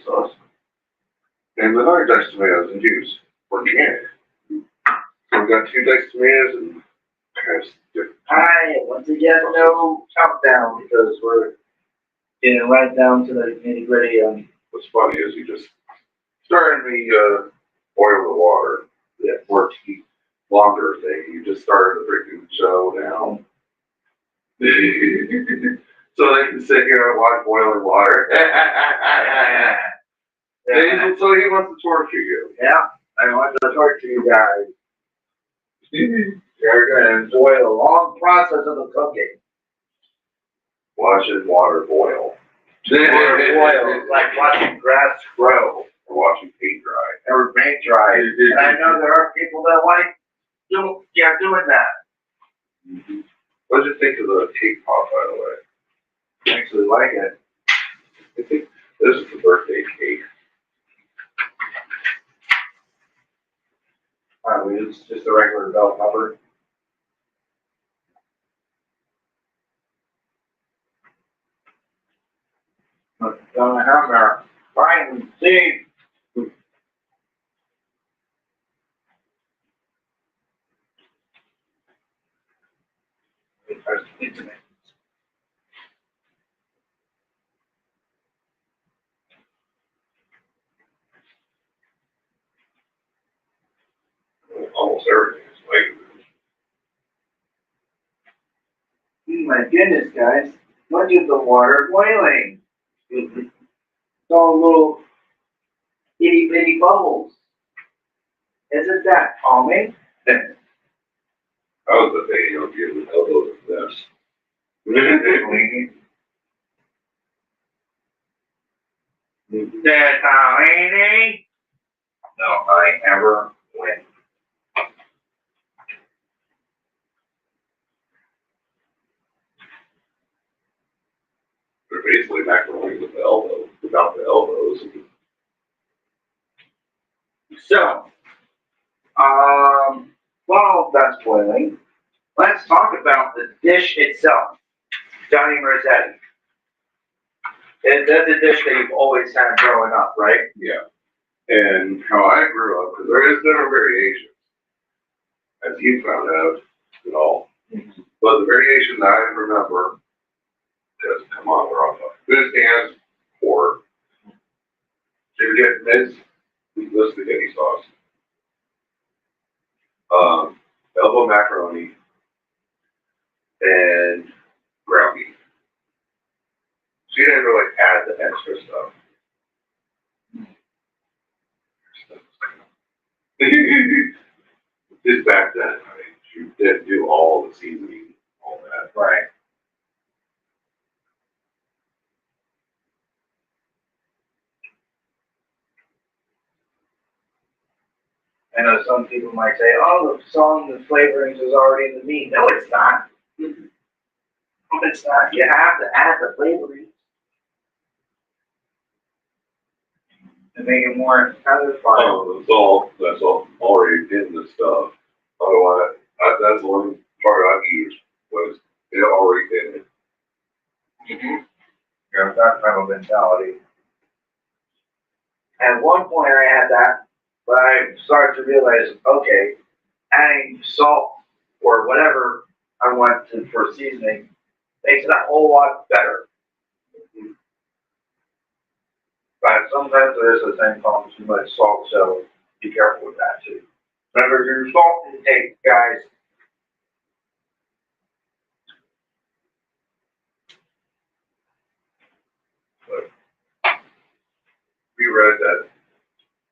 sauce. And the other diced tomatoes and juice, organic. So we got 2 diced tomatoes and Hi, once again, no countdown because we're getting right down to the nitty gritty. What's funny is you just started the boil the water. That works longer thing. You just started the freaking show now. So they can sit here and watch boiling water. So he wants to torture you. Yeah, I want to torture you guys. You're going to enjoy the long process of the cooking. Watching water boil. Water boil, like watching grass grow. Or watching paint dry. Or paint dry. And I know there are people that like doing that. Mm-hmm. What did you think of the cake pop, by the way? I actually like it. I think this is the birthday cake. It's just a regular bell pepper. Gonna have our fine seed. Almost everything is like. My goodness, guys. Look at the water boiling. It's all little itty bitty bubbles. Isn't that calming? I was a baby, I'll give the elbows of this. That's calming. No, I ever win. They're basically macaroni with the elbows, without the elbows. So, while that's boiling, let's talk about the dish itself. Johnny Marzetti. That's a dish that you've always had growing up, right? Yeah. And how I grew up, because there is different variations, as you found out, and all. Mm-hmm. But the variation that I remember, because come on, we're off good stands for you get mince, the spaghetti sauce, elbow macaroni, and ground beef. So you didn't really add the extra stuff. Just back then, I mean, you didn't do all the seasoning, all that. Right. I know some people might say, oh, the flavorings is already in the meat. No, it's not. No, it's not. You have to add the flavorings to make it more satisfying. Oh, that's all already in the stuff. Otherwise, that's the one part I've used was it already in it. Mm-hmm. Yeah, that kind of mentality. At one point I had that, but I started to realize, okay, adding salt or whatever I want to for seasoning makes it a whole lot better. But sometimes there is a thing called too much salt, so be careful with that too. Remember your salt intake, guys. But we read that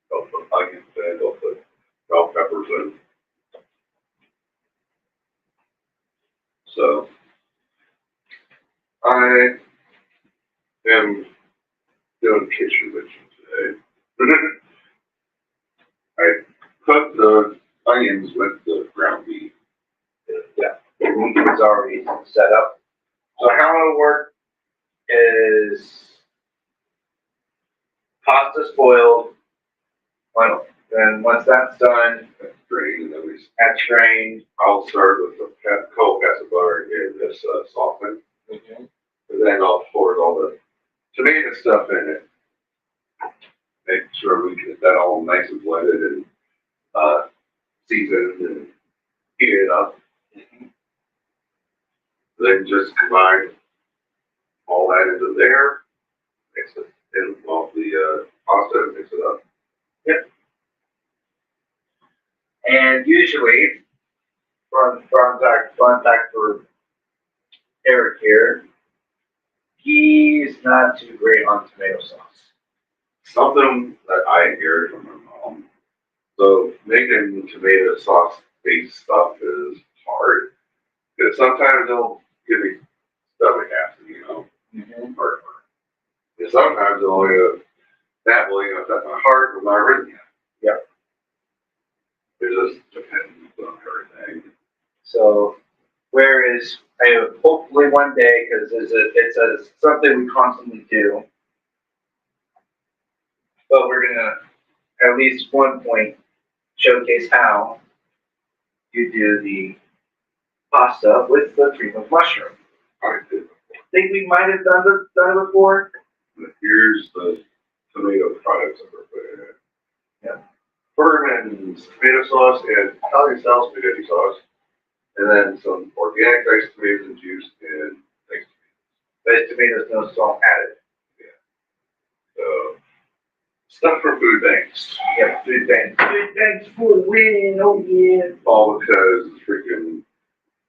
they'll put onions in, they'll put bell peppers in. So I am doing kitchen witching today. I cooked the onions with the ground beef. Yeah, the meat is already set up. So how it'll work is pasta's boiled. Then once that's done, That's drained, and then we that's drained. I'll start with the cold cuts of butter and get this softened. Mm-hmm. And then I'll pour all the tomato stuff in it. that all nice and blended and, seasoned and heat it up. Then just combine all that into there, mix it in, well, the, pasta and mix it up. And usually, fun fact for Eric here, he's not too great on tomato sauce. Something that I inherited from my mom. So making tomato sauce based stuff is hard. Because sometimes they'll give me stomach acid, you know, or and sometimes they'll that will, affect my heart or my arrhythmia. Yep. It just depends on everything. So, whereas hopefully one day, because it's something we constantly do, but we're gonna at least one point showcase how you do the pasta with the cream of mushroom. I did. I think we might have done it before. But here's the tomato products that we're putting in. Yeah. Berman's tomato sauce and Italian style spaghetti sauce. And then some organic diced tomatoes and juice and diced Diced tomatoes, no salt added. So, stuff for food banks. Yeah, food banks. Food banks for the win, oh yeah. All because the freaking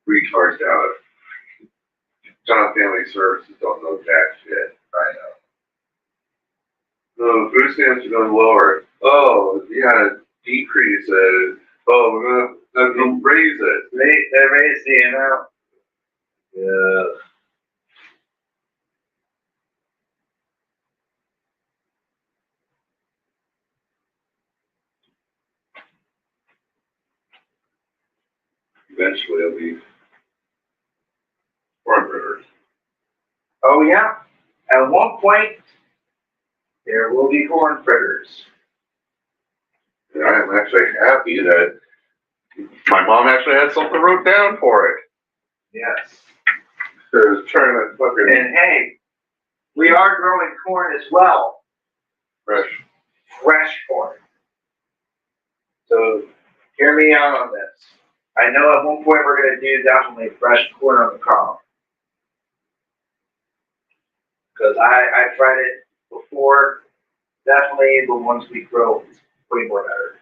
retards down at John Family Services don't know jack shit. I know. No, food stamps are going lower. Oh, yeah, decrease it. Oh, we're gonna raise it. They raised the amount. Yeah. Eventually it'll be corn fritters. Oh yeah. At one point, there will be corn fritters. And I am actually happy that my mom actually had something wrote down for it. Yes. So I was trying to fucking And hey, we are growing corn as well. Fresh corn. So hear me out on this. I know at one point we're going to do definitely fresh corn on the cob. Because I tried it before. Definitely the ones we grow is way more better.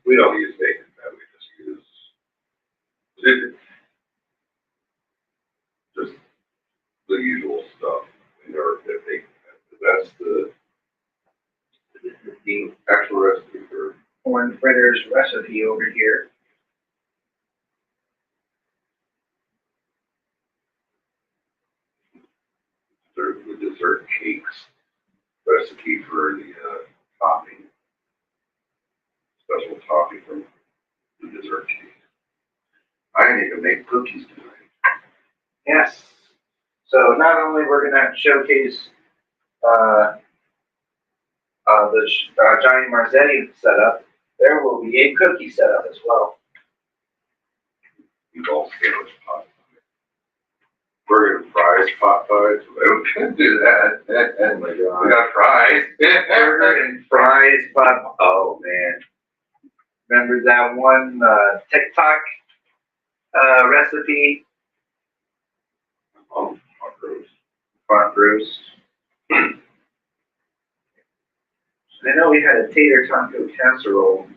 We don't use bacon, we just use just the usual stuff. We never put bacon. That's the actual recipe for Corn fritters recipe over here. the dessert cakes recipe for the topping. Special topping from the dessert cake. I need to make cookies tonight. Yes. So not only we're going to showcase the Johnny Marzetti setup, there will be a cookie setup as well. You've all sandwich pot. We're gonna fries, pot pies. We can do that. Oh my god. We got fries. Burger and fries, but oh man. Remember that one TikTok recipe? Front roast. I know we had a tater taco casserole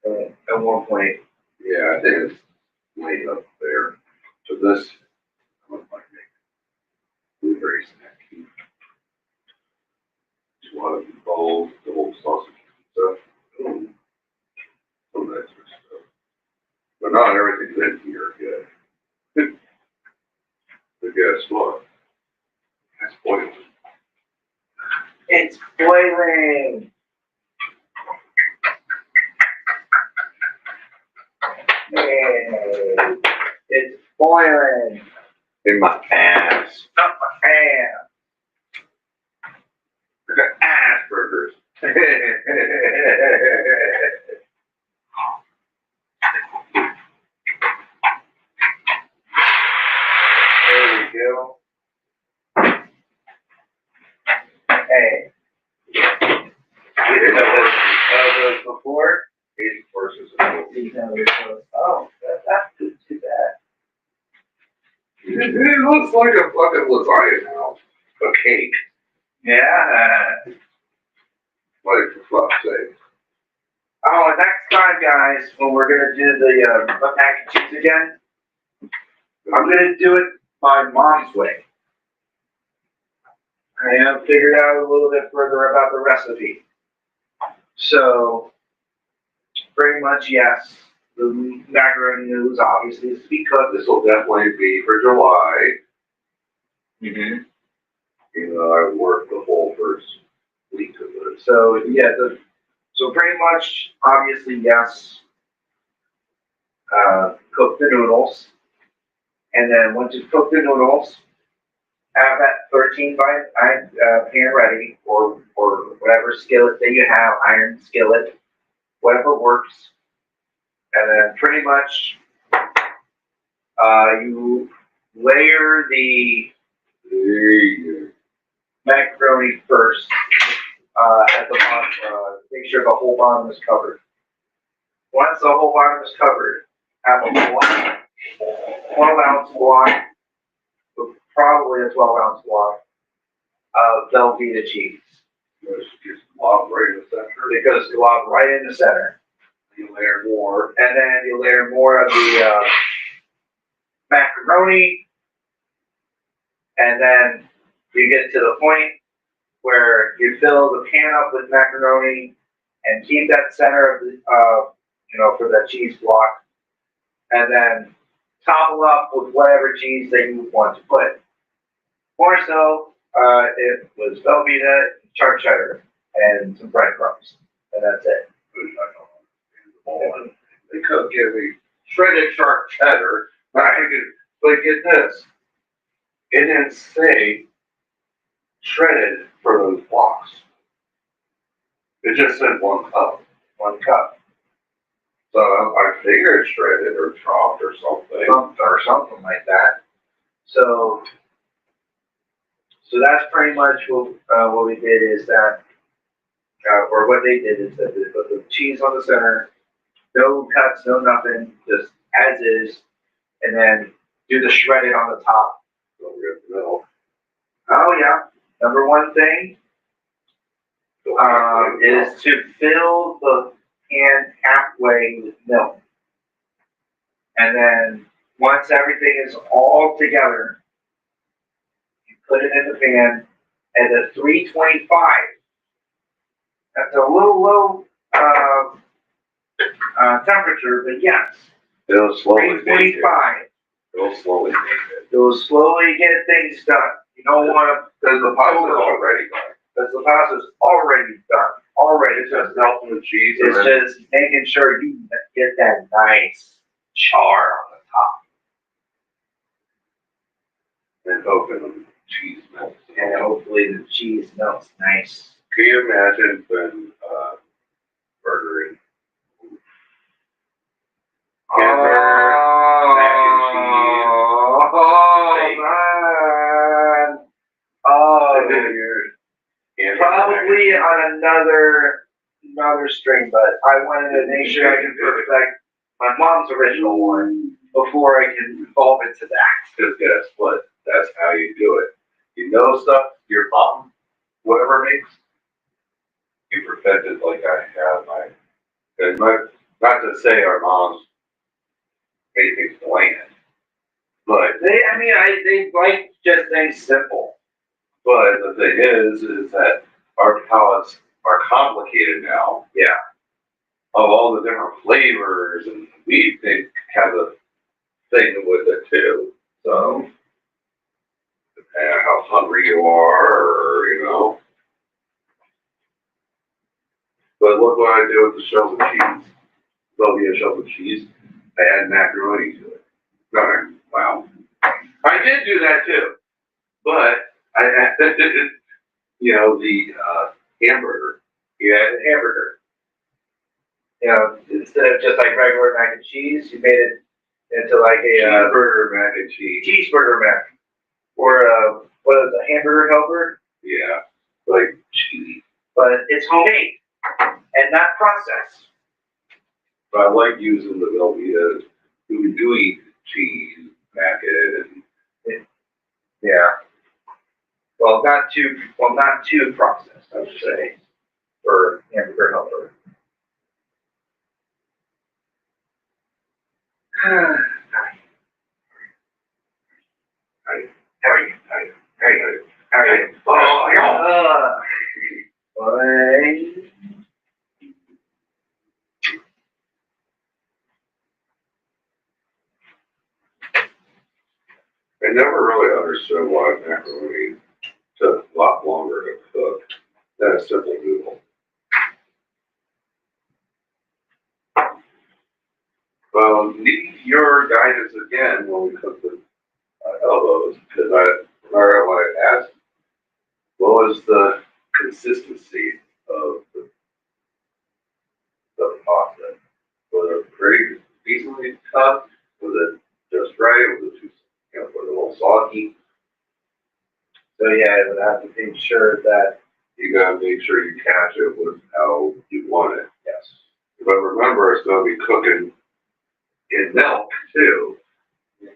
at one point. Yeah, I think it's way up there. So this, I might make blueberry snacky. Just want to involve the whole sausage and stuff. Some extra stuff. But not everything's in here yet. But guess what? That's boiling. It's boiling. Yay. It's boiling. In my ass. Not my hand. I got ass burgers. There we go. Hey. You know before. 81st is a Oh, that's not too bad. It looks like a fucking lasagna now. A cake. Yeah. Like, for fuck's sake. Oh, and next time, guys, when we're gonna do the mac and cheese again, I'm gonna do it my mom's way. I have figured out a little bit further about the recipe. So, pretty much, yes, the macaroni noodles obviously is to be cooked. This will definitely be for July. Mm-hmm. You know, I worked the whole first week of it. So, yeah, so pretty much, obviously, yes, cook the noodles. And then once you cook the noodles, have that 13 by 9 pan ready, or whatever skillet that you have, iron skillet, whatever works. And then pretty much you layer the macaroni first at the bottom, make sure the whole bottom is covered. Once the whole bottom is covered, have a block, 12-ounce block, probably a 12-ounce block of Velveeta cheese. Just lob right in the center. It goes lob right in the center. You layer more. And then you layer more of the macaroni. And then you get to the point where you fill the pan up with macaroni and keep that center of the, for that cheese block. And then topple up with whatever cheese that you want to put. More so, it was Velveeta, charred cheddar, and some breadcrumbs. And that's it. They could give me shredded sharp cheddar. But get this. It didn't say shredded for those blocks. It just said 1 cup. 1 cup. So I figured shredded or chopped or something. Or something like that. So that's pretty much what we did is that, or what they did is that they put the cheese on the center, no cuts, no nothing, just as is, and then do the shredded on the top. Oh yeah, number one thing is to fill the pan halfway with milk. And then once everything is all together, you put it in the pan at a 325. That's a little low temperature, but yes. It'll slowly 325. It'll slowly make it. It will slowly get things done. You don't want to, Because the pasta's already done. because the pasta's already done. Already. It's just melting the cheese. It's just making sure you get that nice char on the top. And hoping the cheese melts. And hopefully the cheese melts nice. Can you imagine when burger and hamburger, mac and cheese? Oh, man. Oh, probably on another stream, but I wanted to make sure I can perfect my mom's original one before I can evolve into that. Because guess what? That's how you do it. You know stuff your mom, whatever makes, you perfect it like I have. And not to say our moms made things bland, but they like just things simple. But the thing is that our palates are complicated now. Yeah. Of all the different flavors, and we think have a thing with it too. So, depending on how hungry you are, or. But look what I did with the shells of cheese. There'll be a shells of cheese. I add macaroni to it. Wow. I did do that too. But I added, the hamburger. You add a hamburger. Instead of just like regular mac and cheese, you made it into like a cheeseburger mac and cheese. Cheeseburger mac. Or what is it, a hamburger helper? Yeah, like cheese. But it's homemade. And that process. But I like using the Velveeta gooey cheese packet and Yeah. Well, not too processed, I would say, for hamburger helper. How are you? Oh, yeah. I never really understood why macaroni took a lot longer to cook than a simple noodle. Well, need your guidance again when we cook the elbows, because I remember when I asked, what was the consistency of the pasta? Was it pretty decently tough? Was it just right? Was it too, was it a little soggy? So yeah, I would have to make sure that, You gotta make sure you catch it with how you want it. yes. But remember, it's gonna be cooking in milk too. I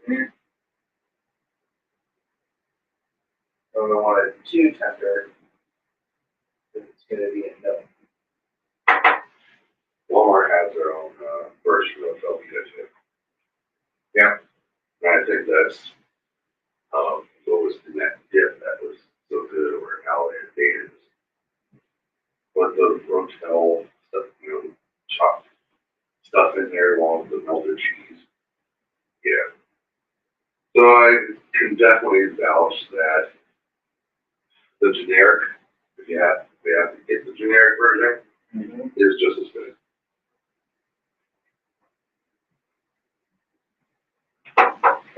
don't want it too tender, if it's gonna be in milk. Walmart has their own version of Velveeta too. Yeah. And I think that's what was in that dip that was so good, or how it dated. Put the rotel stuff, chopped stuff in there along with the melted cheese. Yeah. So I can definitely vouch that the generic, if you have to get the generic version, is just as good.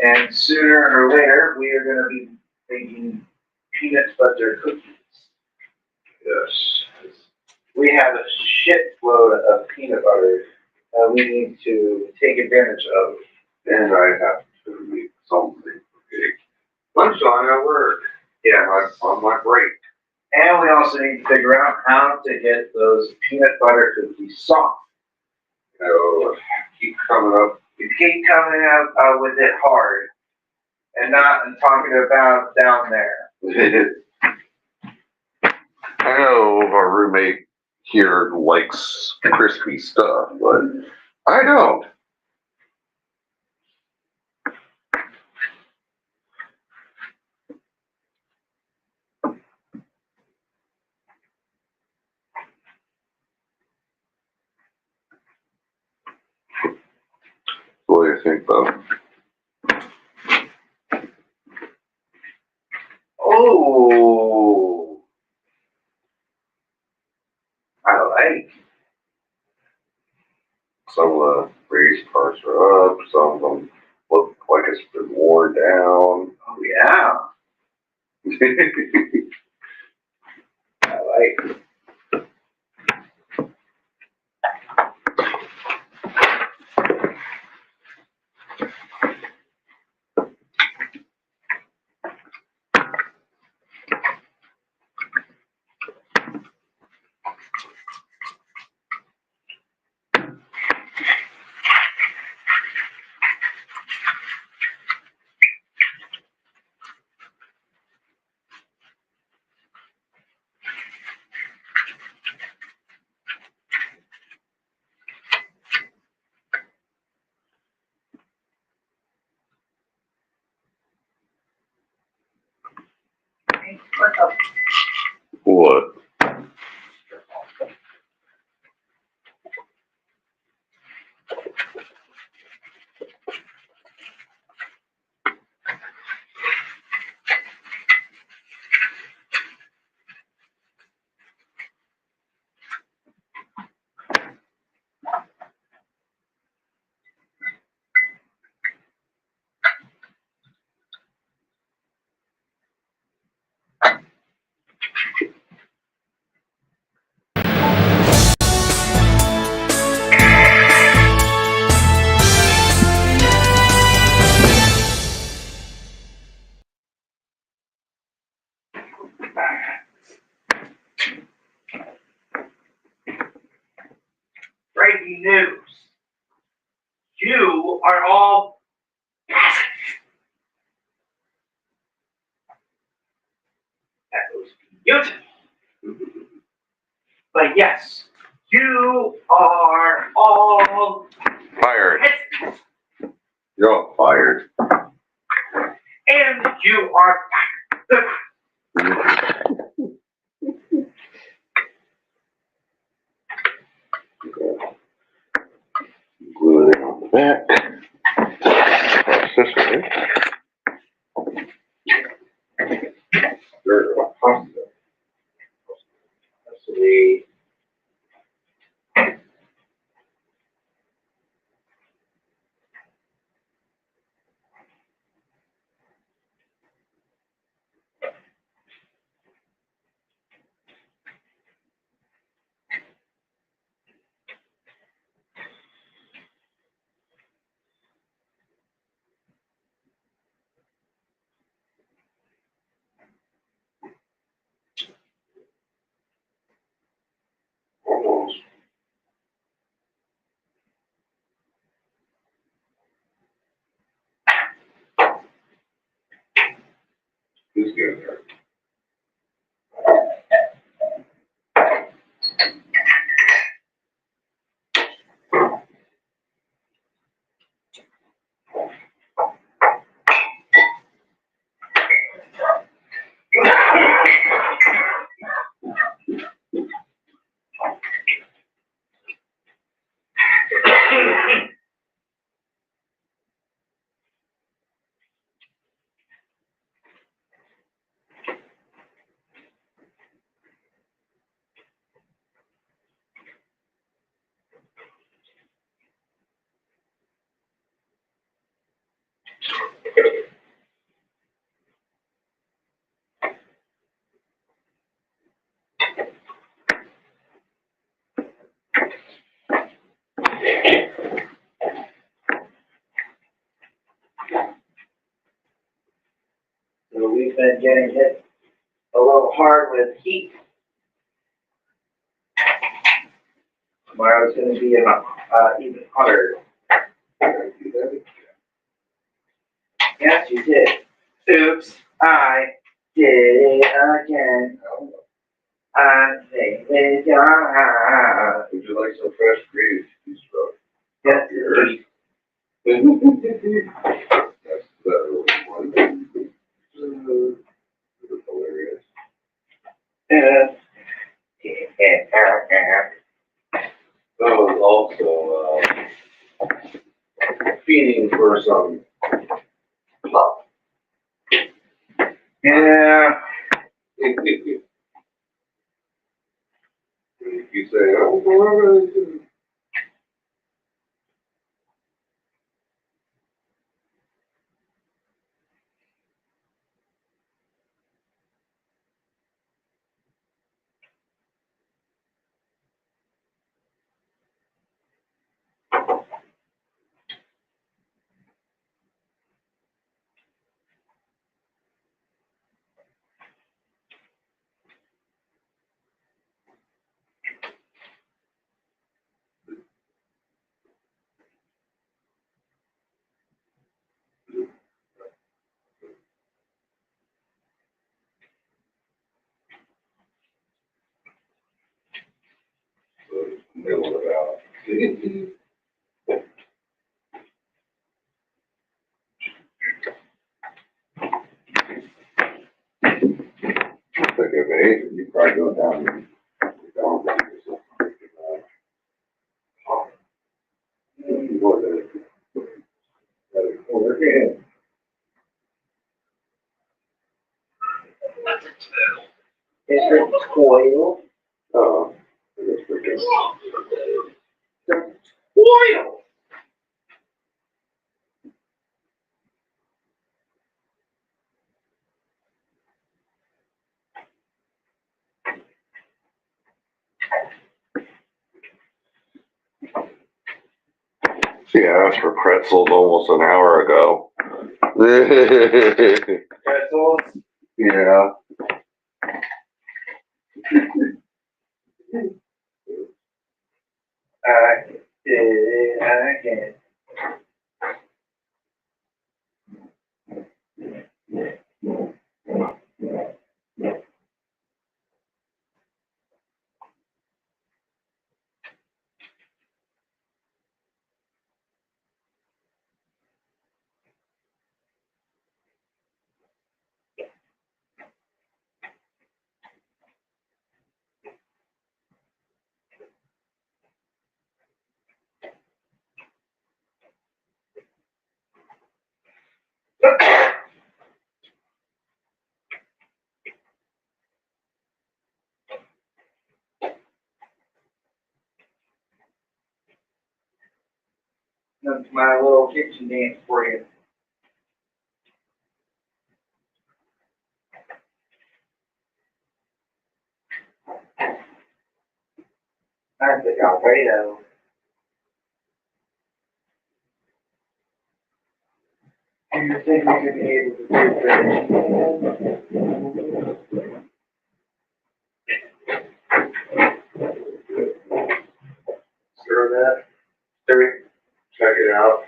And sooner or later, we are gonna be making peanut butter cookies. Yes. We have a shitload of peanut butter that we need to take advantage of. And I have to make something big. Lunchtime at work. Yeah, on my break. And we also need to figure out how to get those peanut butter cookies soft. Keep coming up. You keep coming out with it hard and not talking about down there. I know our roommate here likes crispy stuff, but I don't. What do you think, though? Oh, I like. Some of the raised parts are up, some of them look like it's been worn down. Oh yeah, I like. breaking news. You are all peasants. That was beautiful. But yes, you are all Fired. peasants. You're all fired. And you are fired. Glue it on the back. Accessory. Actually, Almost. Who's getting there? so we've been getting hit a little hard with heat. Tomorrow's going to be even hotter. Yes, you did. Oops, I did it again. I'm thinking, Would you like some fresh greens? yes, Yours. That's the one. Hilarious. That was also feeding for some love. yeah. You say, oh, well, middle of it out. Like if it ain't, you probably go down and down there or something. It's a toil. Oh, that's pretty good. Toil. See, I asked for pretzels almost an hour ago. Pretzels. Yeah. I did it again. That's my little kitchen dance for you. That's the Alfredo. Do you think we could be able to do that? Stir that, Stir check it out,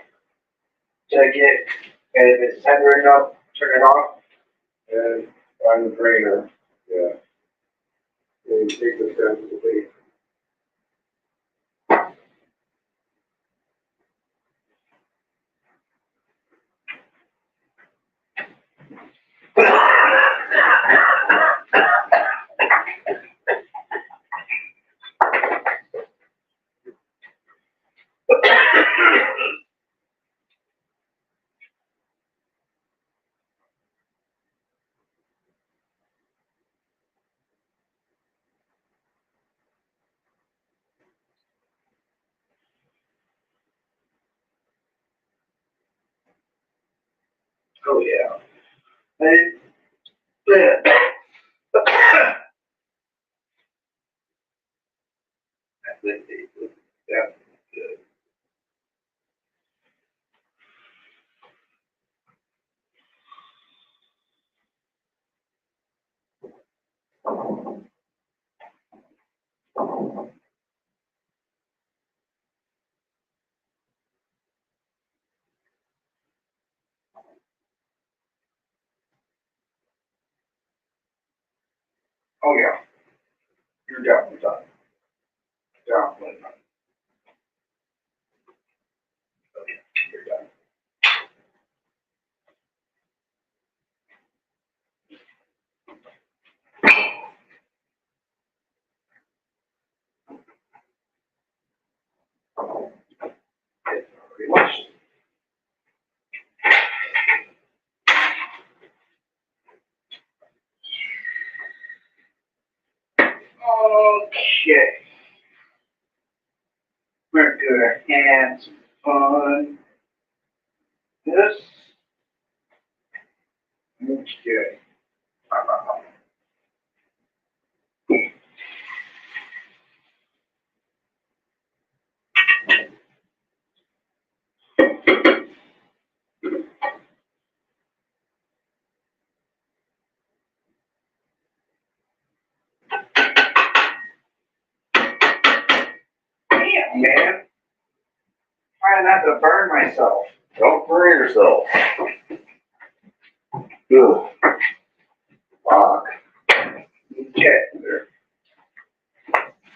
check it, and if it's tender enough, turn it off. and find the drainer. Yeah. And you take this down to the base. Oh yeah. And, yeah. That's it. Yeah. Good. Oh yeah. You're definitely done. Definitely done. Okay, you're done. It's already washed. Okay. We're gonna have some fun. This. Okay. Damn, man. Trying not to burn myself. Don't burn yourself. Ugh. Fuck. Okay. There.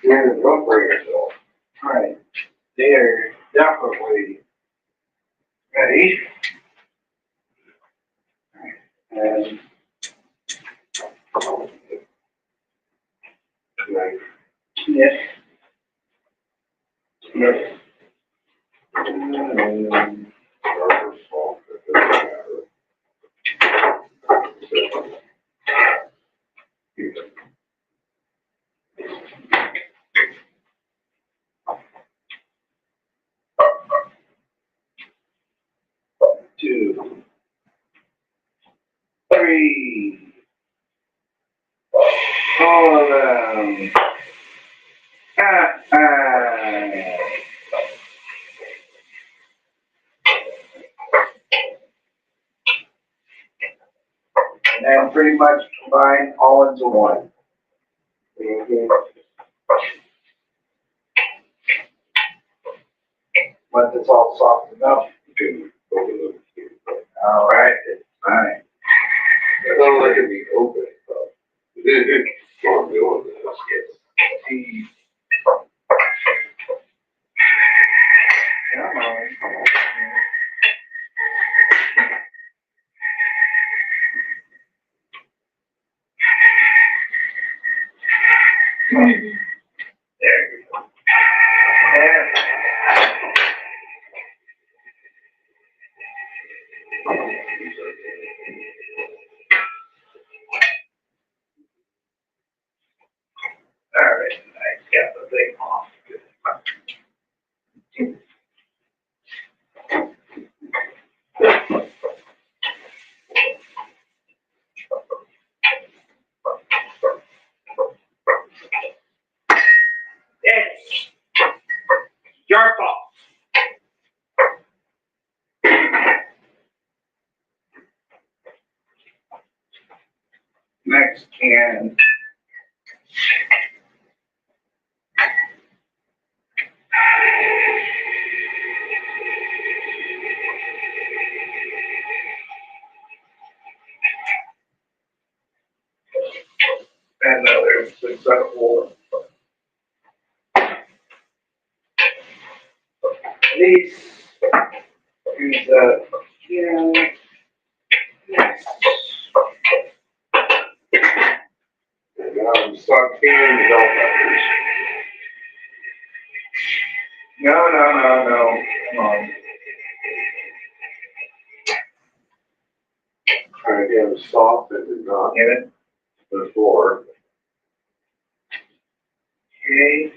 Yeah, don't burn yourself. Alright. They're definitely ready. And Nice. yes. Yes. Darker salt, it doesn't matter. Two. Three. All of them. And then pretty much combine all into one. Mhm. once it's all soft enough. You can open them. All right, it's fine. It's not like it'd be open, but it's fun doing this. Come on. There you go. There. All right, I got the thing off. It's your fault. Next can. Another successful. These. Use yeah. Yes. And now start canning the bell peppers. No. Come on. Trying to get them soft and not Get it? before. Okay.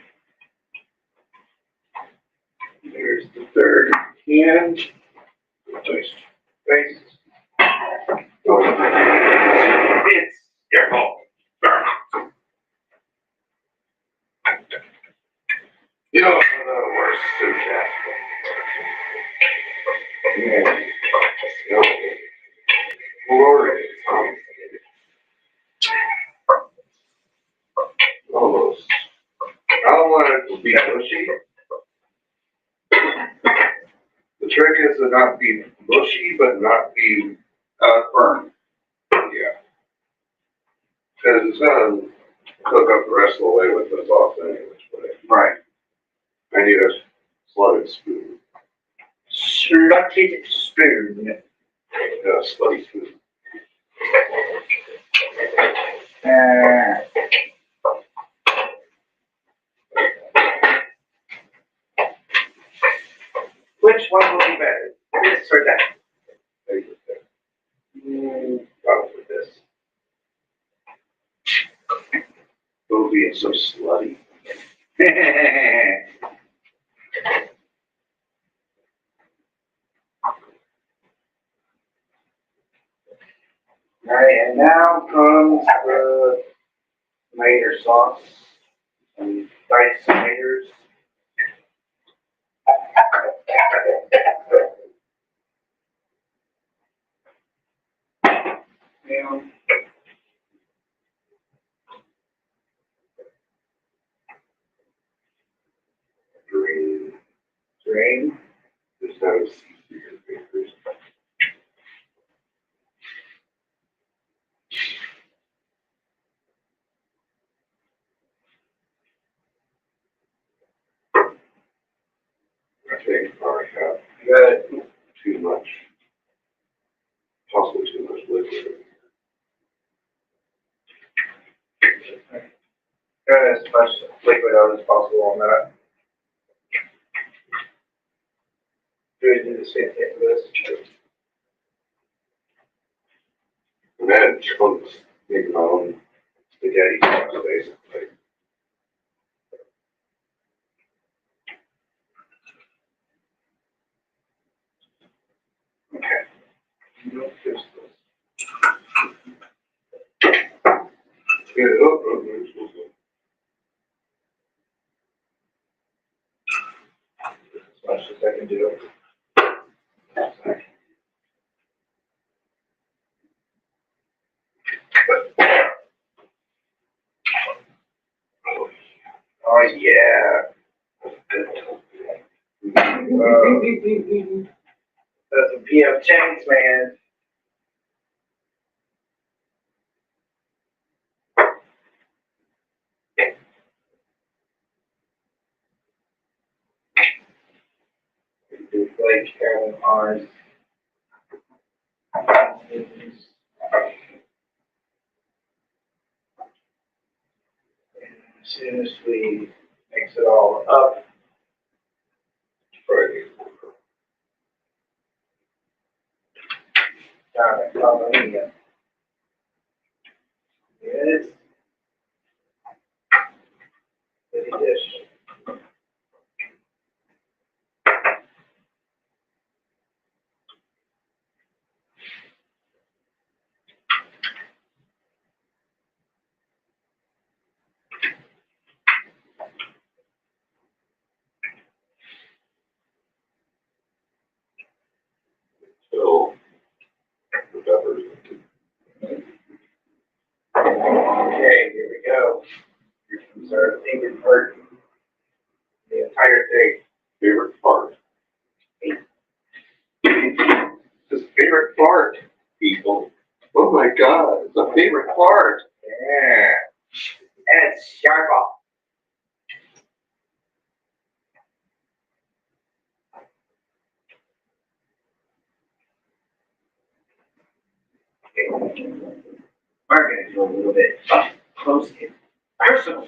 There's the third can. Face. It's your fault. You don't know the worst soup yeah. Lord, almost. I don't want it to be mushy. The trick is to not be mushy, but not be firm. Yeah. Because it's gonna cook up the rest of the way with the sauce anyways. Right. I need a slotted spoon. Slotted spoon. Yeah, slutty spoon. Which one will be better? This or that? Probably this. Don't be so slutty. Alright, and now comes the tomato sauce. And diced tomatoes. And drain. There's no seasoning fingers. I think I have Good. too much, possibly too much liquid. Get as much liquid out as possible on that. Do the same thing for this. And then chunks, make my own spaghetti sauce, basically. Okay. Get it up, As much as I can do. Oh yeah. That's some PF Chang's, man. Do Blake, Carolyn, ours. As soon as we mix it all up, Friday. hallelujah. Yes. Pretty dish. So, the peppers. Okay, here we go. Here comes our favorite part. The entire thing. Favorite part. His favorite part, people. Oh my God, it's a favorite part. Yeah. And it's sharp off. Okay. We're going to do a little bit up close and personal.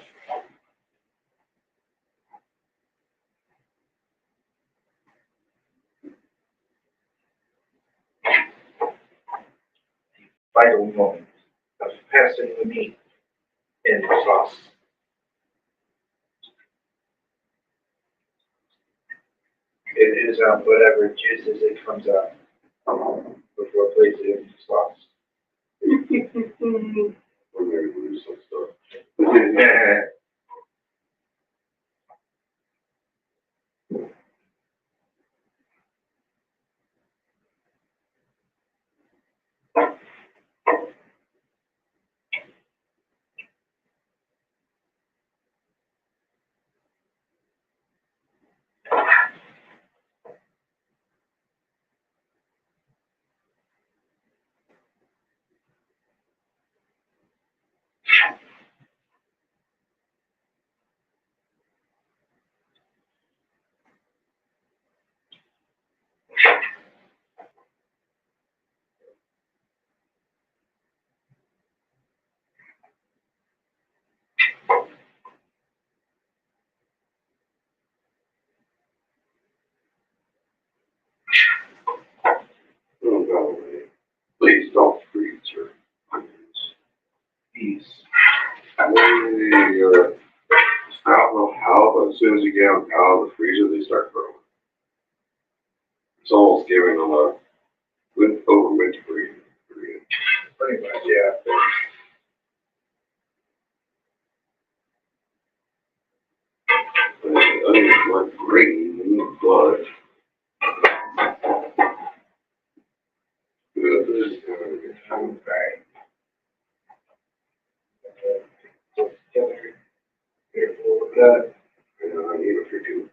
Vital moment of passing the meat in the sauce. It is whatever juices it comes out before placing it in the sauce. We're going to lose some stuff. Yeah. Oh, golly. Please don't freeze your onions. These. I don't know how, but as soon as you get them out of the freezer, they start growing. It's almost giving them a overwinter period. Pretty much, yeah. And the onions look green, but good. Right. Together. Careful with that. And I need a freaking.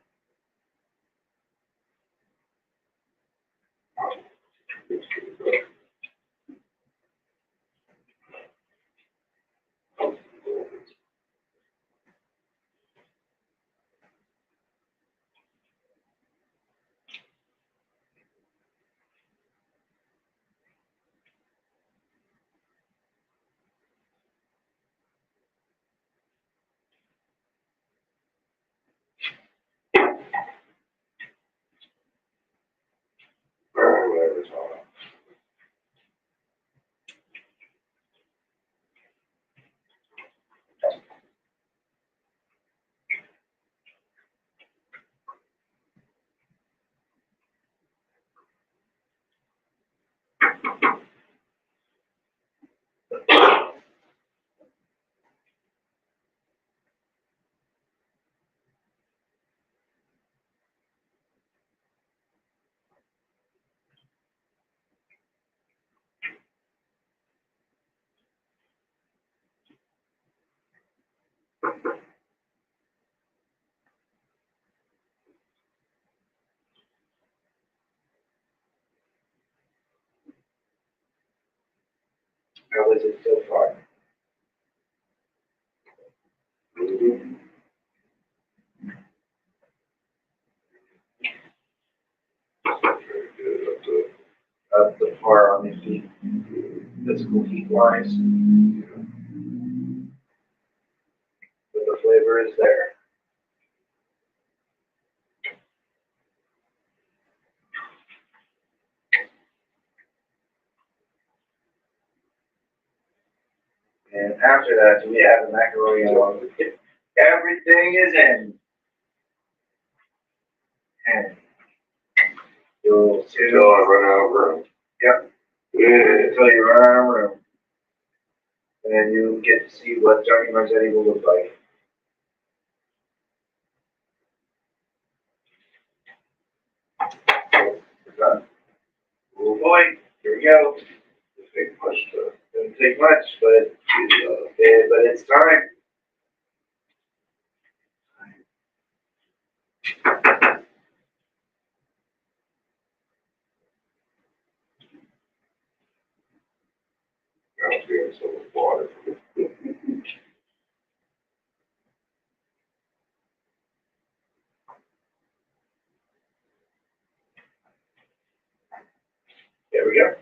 How is it so far? Mhm. Very good. Up the far on the heat, physical heat wise, but the flavor is there. And after that, we have the macaroni along with it. Everything is in. And you'll see. Until I run out of room. Yep. Yeah. Until you run out of room. And then you get to see what Johnny Marzetti will look like. We're done. Oh boy, here we go. Doesn't take much to. Doesn't take much, but it's time. I'm getting some water. There we go.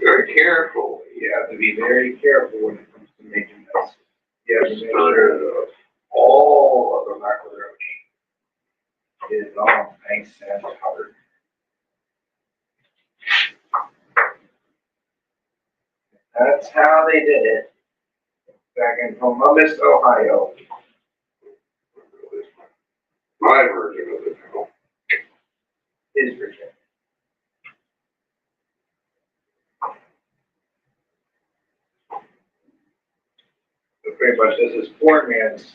Very careful. You have to be very careful when it comes to making this. You have to make Stir sure it up. all of the macaroni is all nice and hard. That's how they did it back in Columbus, Ohio. My version of it now. Is Virginia. So pretty much this is poor man's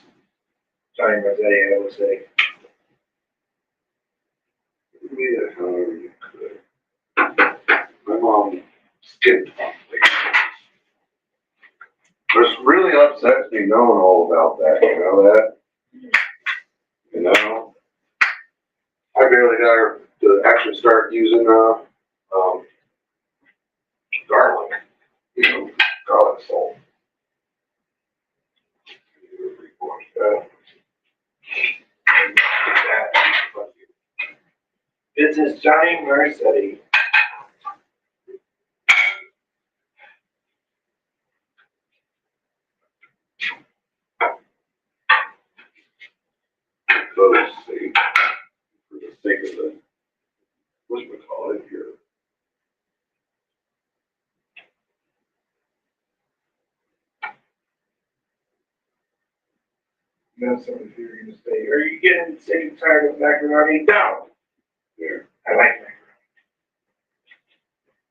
Johnny Marzetti, I would say. Yeah, however you could. My mom skipped on things. Which really upsets me knowing all about that, you know that? You know? I barely got her to actually start using, garlic. You know, garlic salt. This is Johnny Marzetti. So let's see, for the sake of the, whatchamacallit here. Know something if you're gonna say, are you getting sick and tired of macaroni? No. Here, I like macaroni.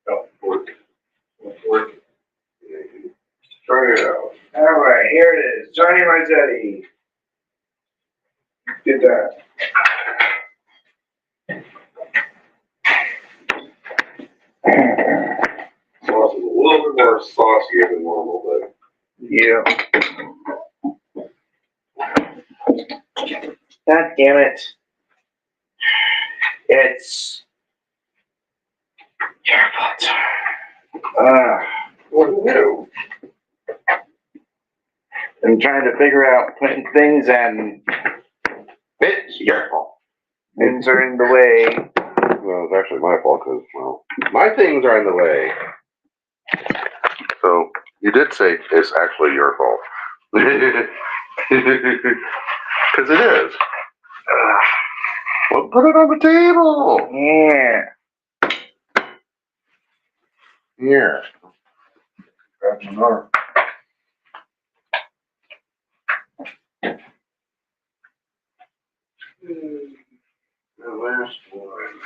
oh, pork. Try it out. All right, here it is. Johnny Marzetti. Get that. Sauce is a little bit more saucier than normal, but Yeah. God damn it. It's your fault. what new? I'm trying to figure out putting things and It's your fault. things are in the way. Well, it's actually my fault because, well, my things are in the way. So, you did say it's actually your fault. Because it is. Well, put it on the table. Yeah. Here. Grab some more. The last one.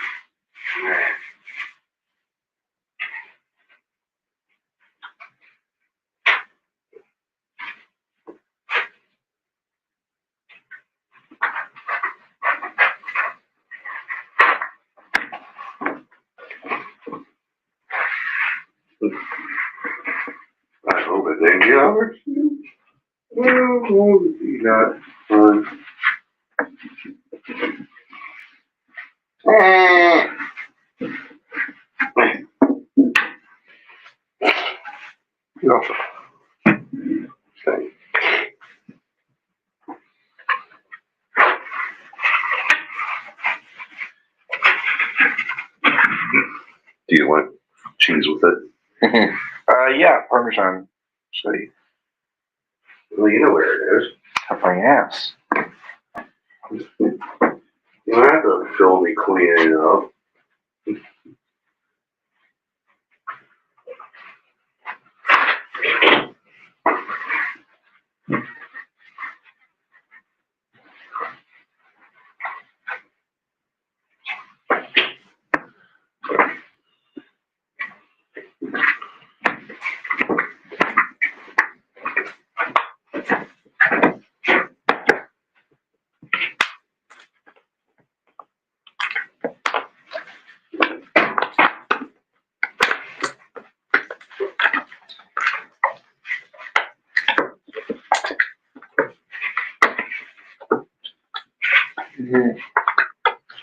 I hope it didn't get over to you. Well, what would you got? one. No. Okay. Do you want cheese with it? Yeah, Parmesan. Sweet. Well, you know where it is. Up my ass. You don't have to fill me cleaning up.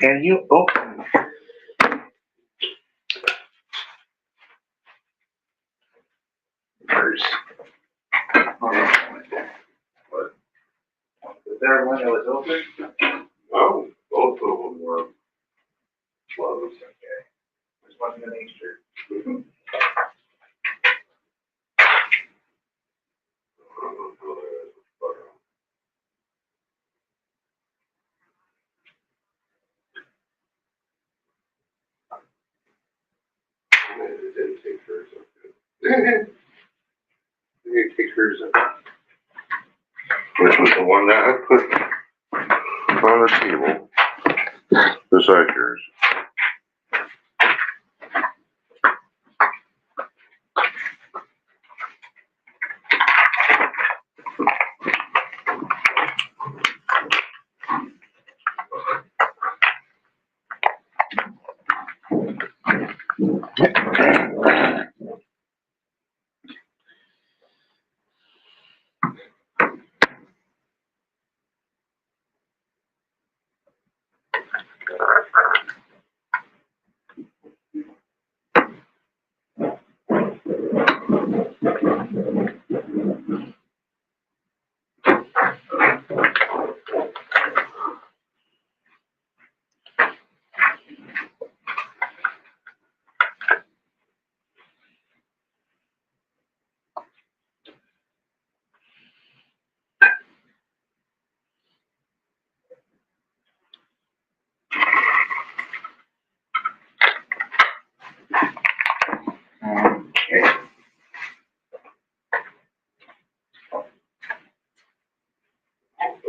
Can you open? There's Was there one that was open? oh, both of them were closed. Okay. There's one in the nature. It didn't take hers up good. It didn't take hers up. Which was the one that I put on the table beside yours. Okay.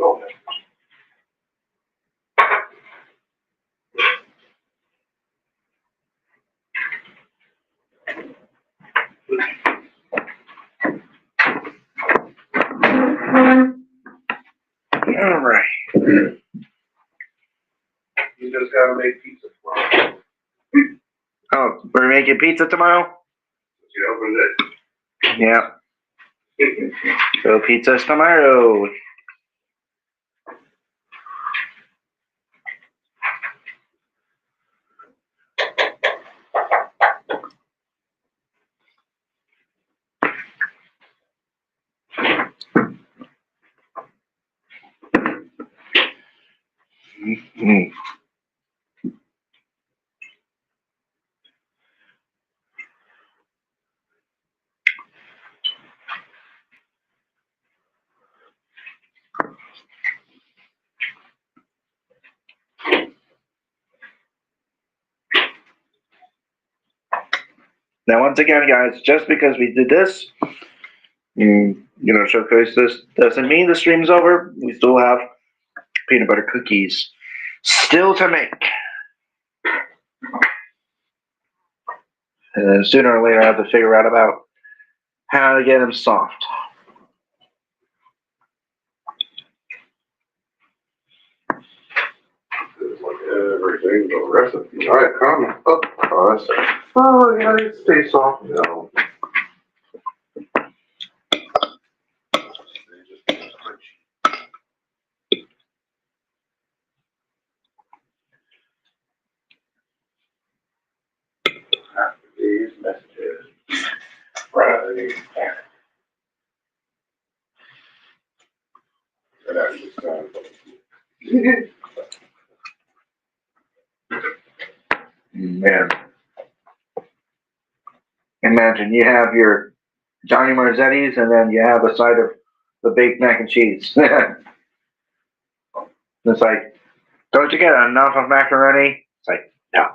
Oh, All right. you just gotta make pizza tomorrow. Oh, we're making pizza tomorrow? You opened Yeah. it. So pizza's tomorrow. Mm. Now, once again, guys, just because we did this, showcase this, doesn't mean the stream's over. We still have peanut butter cookies still to make. And then sooner or later, I have to figure out about how to get them soft. It's like everything, the recipe. I come up us. Oh, yeah, it stays soft. No. Man. Imagine you have your Johnny Marzetti's and then you have a side of the baked mac and cheese. It's like, don't you get enough of macaroni? It's like, no.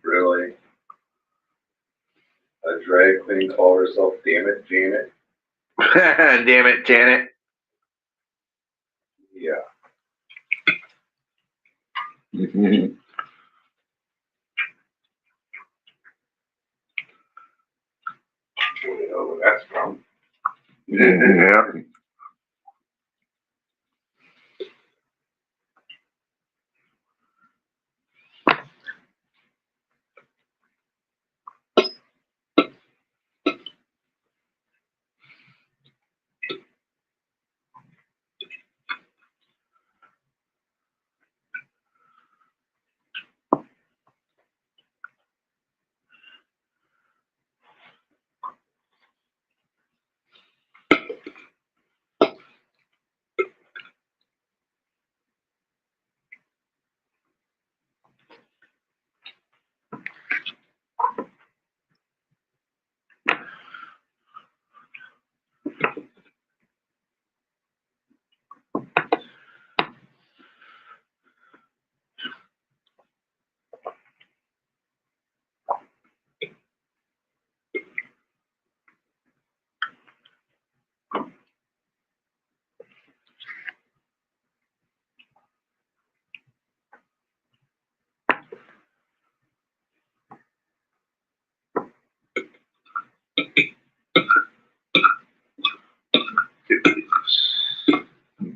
Really? A drag queen called herself Damn It, Janet? Damn it, Janet. Yeah. Who the hell where that's from? Yeah.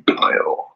Pile.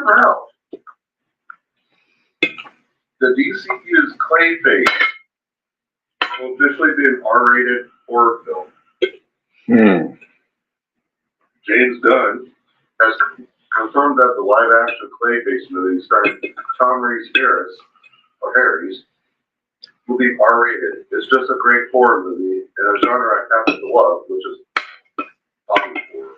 proud. The DCU's Clayface will officially be an R-rated horror film. James Gunn has confirmed that the live-action Clayface movie starring Tom Harris will be R-rated. It's just a great horror movie in a genre I happen to love, which is zombie horror.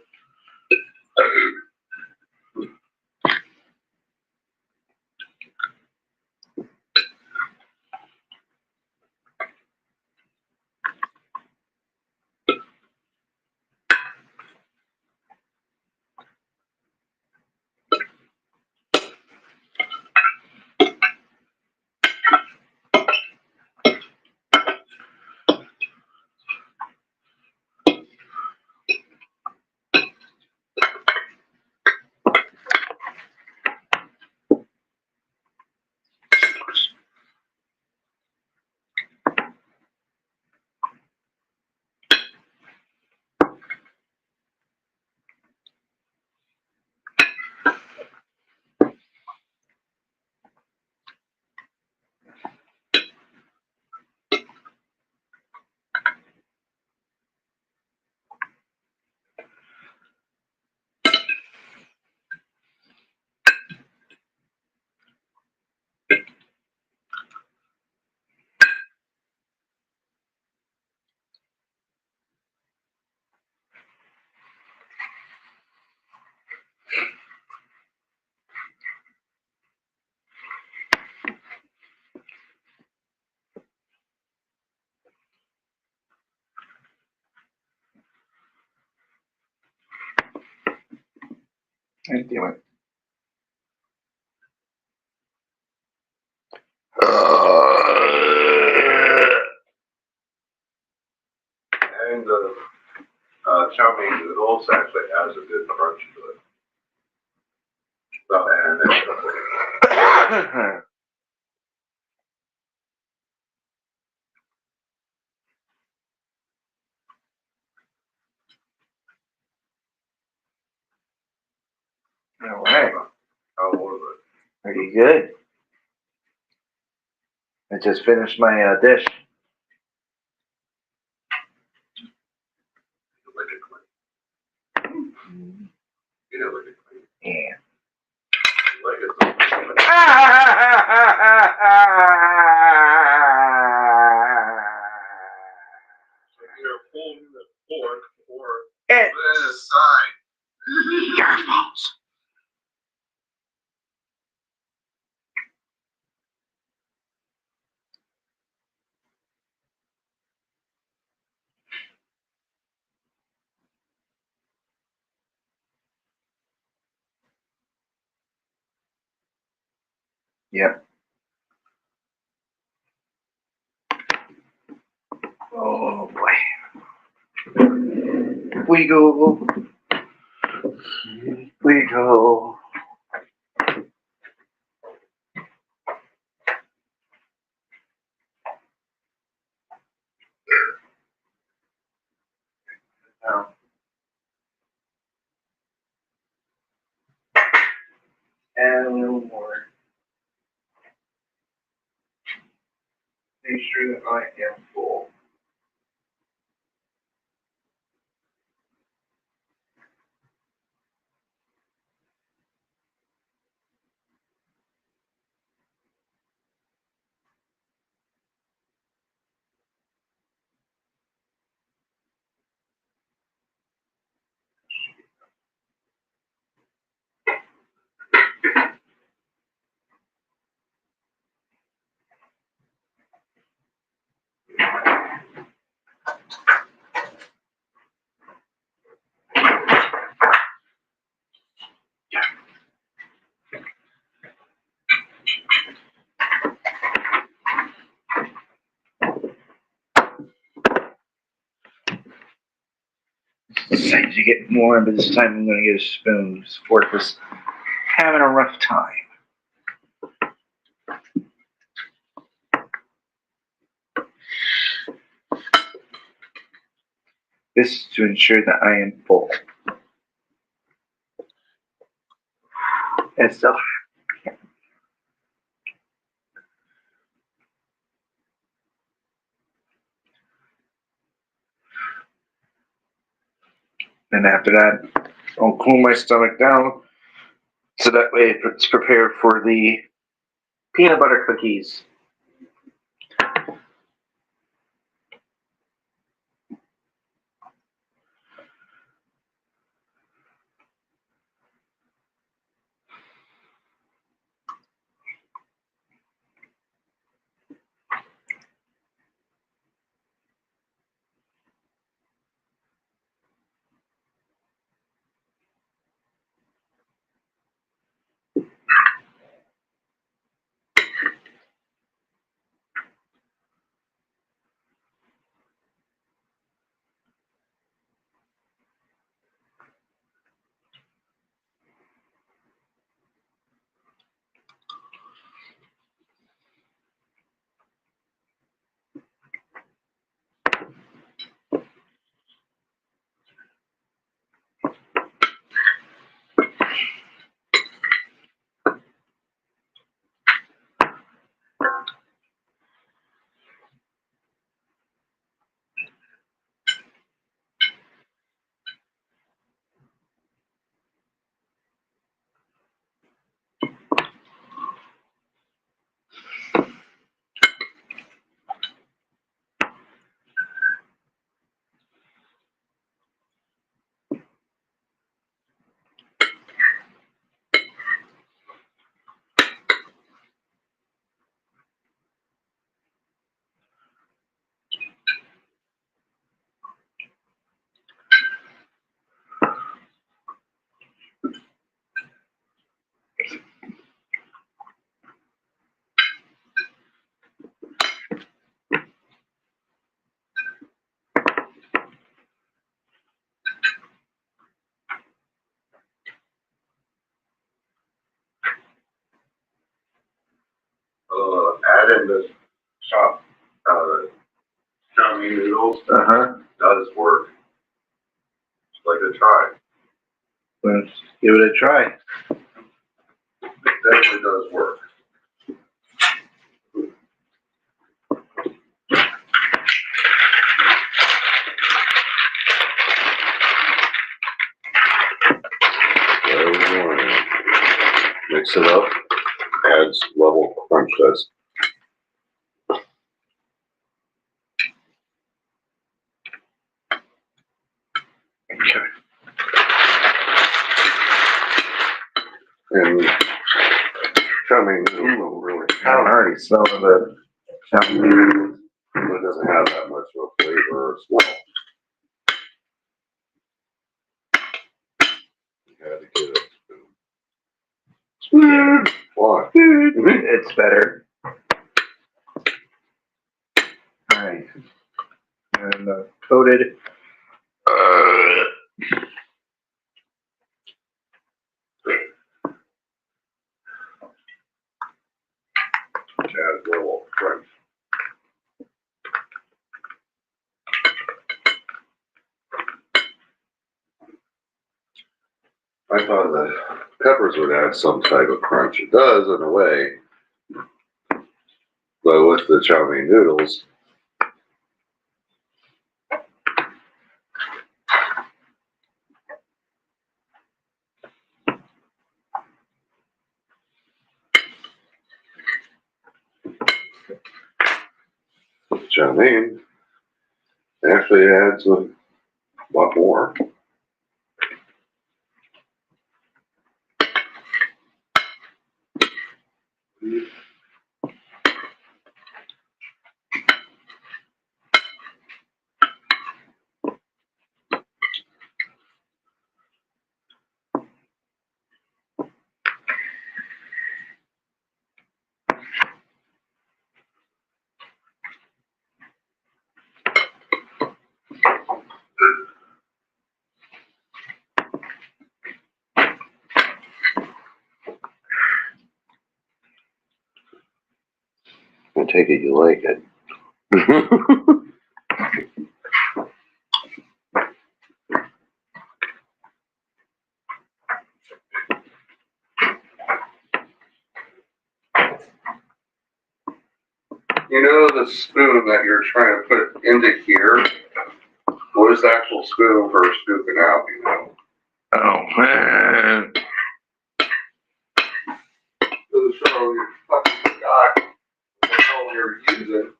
God damn it. And the chow mein noodles actually has a good crunch to it. Without adding extra flavor. All right. How was it? Pretty good. I just finished my dish. You like it clean? You know, like it clean. Yeah. You like it so clean. You're holding the fork or It's this side. your fault. Yep. Oh boy. We go. We go. Now, and a little more. Make sure that I am full. As you get more, but this time I'm going to get a spoon. This fork was having a rough time. This is to ensure that I am full. and stuff. And after that, I'll cool my stomach down so that way it's prepared for the peanut butter cookies. Add in the shop, Johnny noodles does work. Just like a try. Let's give it a try. It definitely does work. Mix it up, adds level crunch does. Okay. And noodle really, I don't already smell the chopped meat. it doesn't have that much of a flavor or smell. You had to get a spoon. Yeah. Why? It's better. Alright. And coated. Adds level crunch. I thought the peppers would add some type of crunch. It does in a way. But with the chow mein noodles, chow mein actually adds a lot more. I take it you like it. You know the spoon that you're trying to put into here? What is the actual spoon for scooping out, you know? Oh, man. To show you fucking forgot what the hell you're using.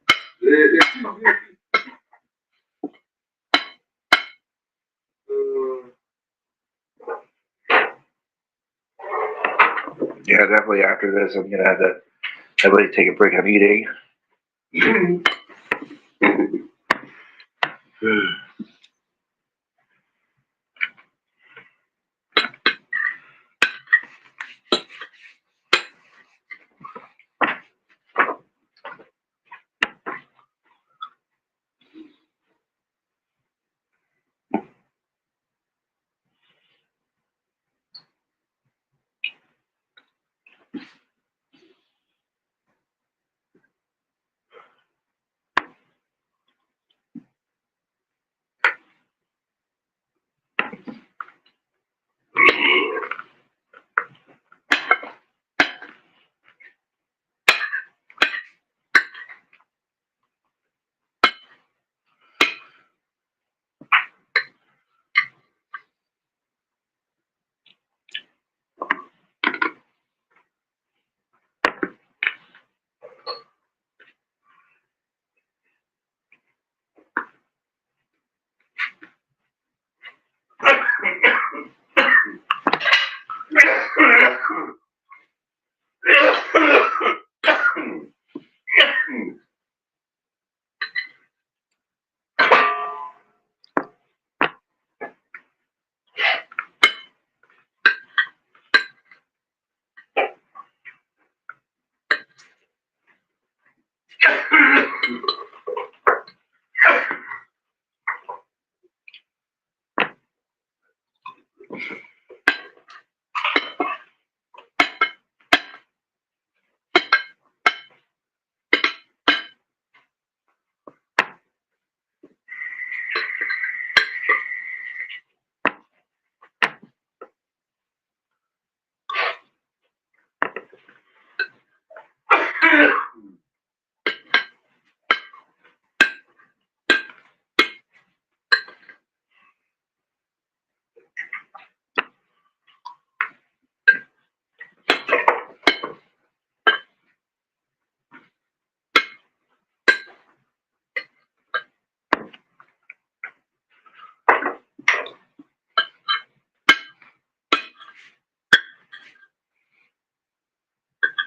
Yeah, definitely after this, I'm gonna have to definitely take a break on eating.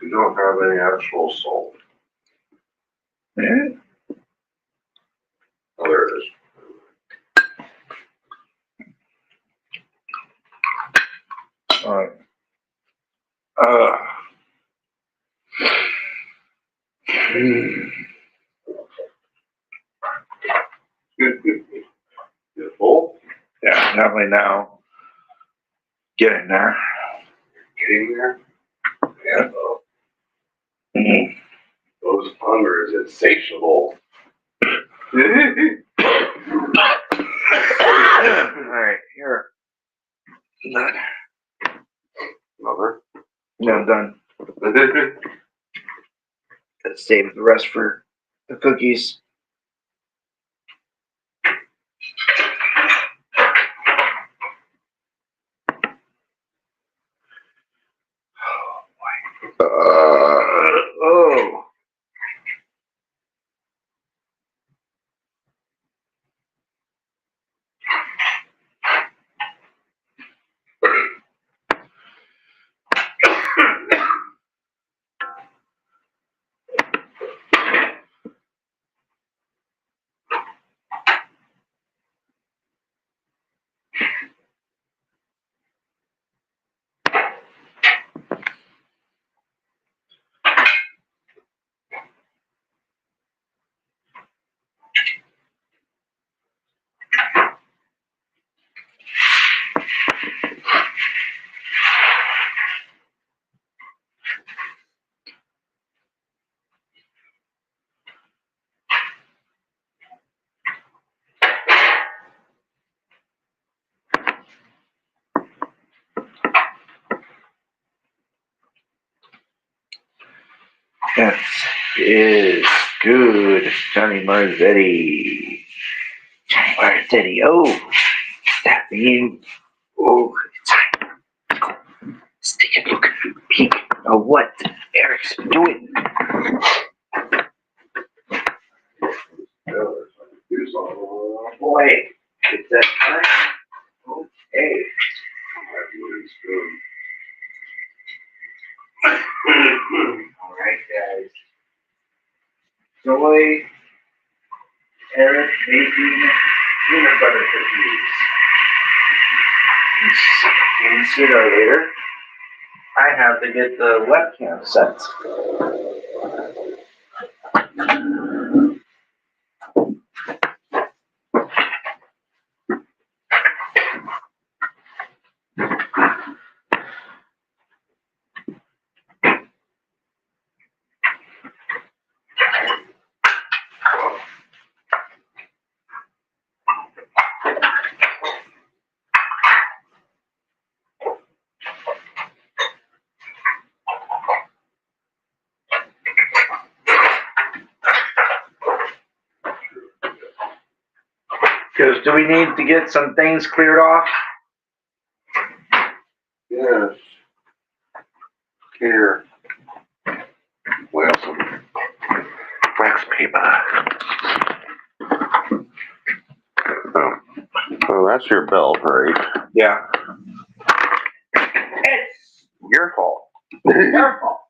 You don't have any actual salt. Yeah. Oh, there it is. Alright. You full? Yeah, definitely now. Getting there. Getting there? Yeah. Mhm. Those hunger is insatiable. Alright, here. Done. Mother. Yeah, I'm done. Gotta save the rest for the cookies. Oh. That is Good. Johnny Marzetti. Johnny Marzetti. Oh, that mean. Oh, it's time. Let's go. Let's take a look. Peek. Oh, what Eric's doing. Oh boy, it's that time. Okay. Alright, guys. Joy, Eric making peanut butter cookies. And sooner or later, I have to get the webcam set. Because do we need to get some things cleared off? Yes. Here. Well, some wax paper. Oh, that's your belt, right? Yeah. It's Your fault. your fault.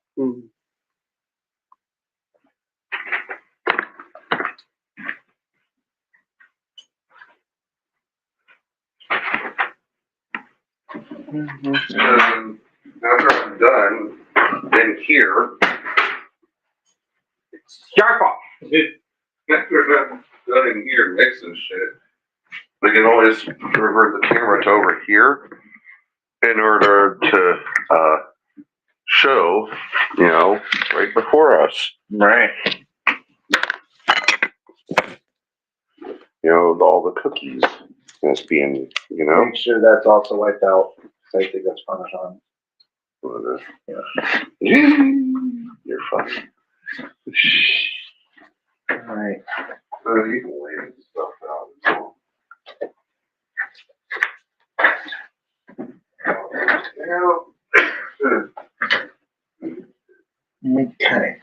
And after I'm done, then here, It's your fault. after I'm done in here mixing shit, We can always revert the camera to over here in order to show, right before us. Right. All the cookies that's being, Make sure that's also wiped out. 'Cause I think that's Parmesan. You're funny. Alright. so you can lay this stuff out. Okay.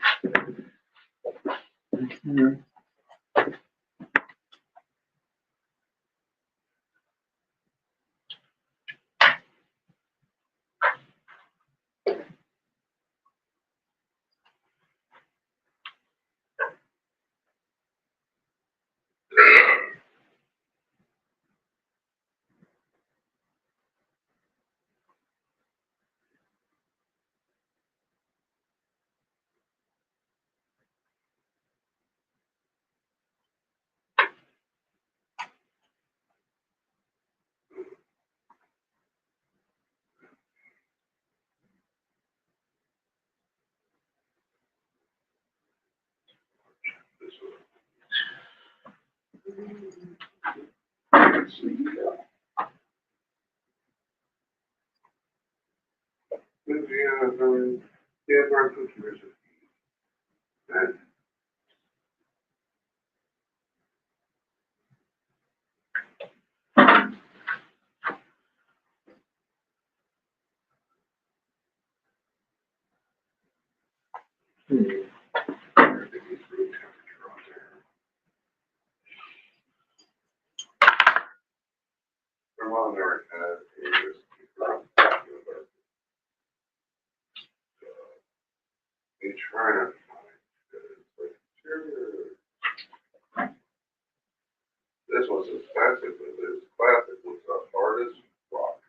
This one's expensive, but this plastic was the hardest rock.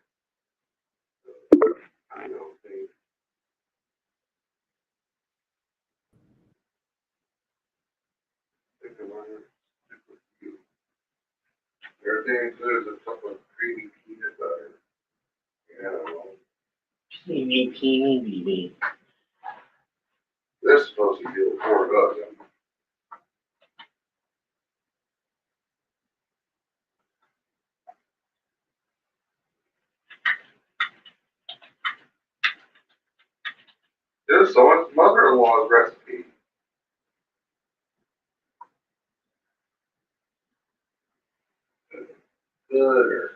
I don't think. Everything includes a cup of creamy peanut butter. Teeny. This is supposed to be 4 dozen. This is someone's mother-in-law's recipe. butter.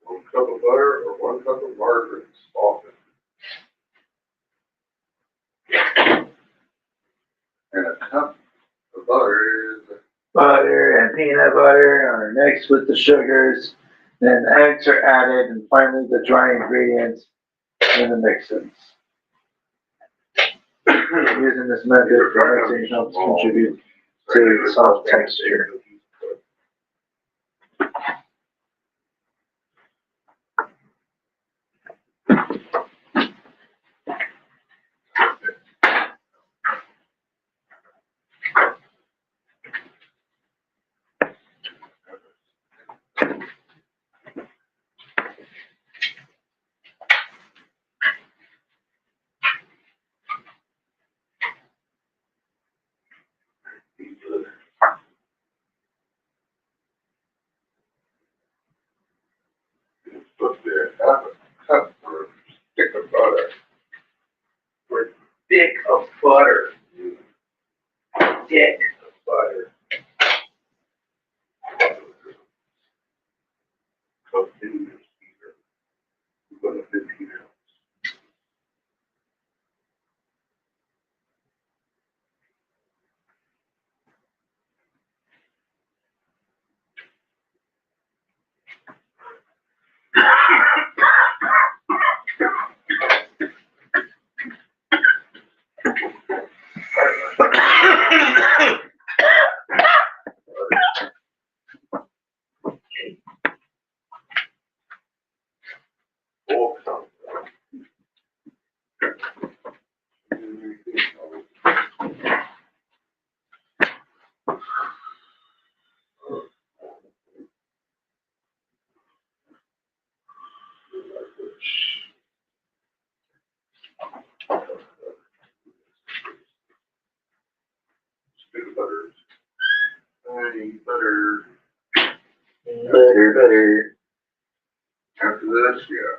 1 cup of butter or 1 cup of margarine softened. And a cup of butter is Butter and peanut butter are mixed with the sugars. Then the eggs are added, and finally the dry ingredients in the mixins. Using this method, the mixing helps contribute to soft texture. supposed to be a half a cup or a stick of butter. Or thick of butter. Thick of butter. Cup in this either. We've got a 15 ounce. Full cup. Stick of butter. Butter. Butter. After this, yeah.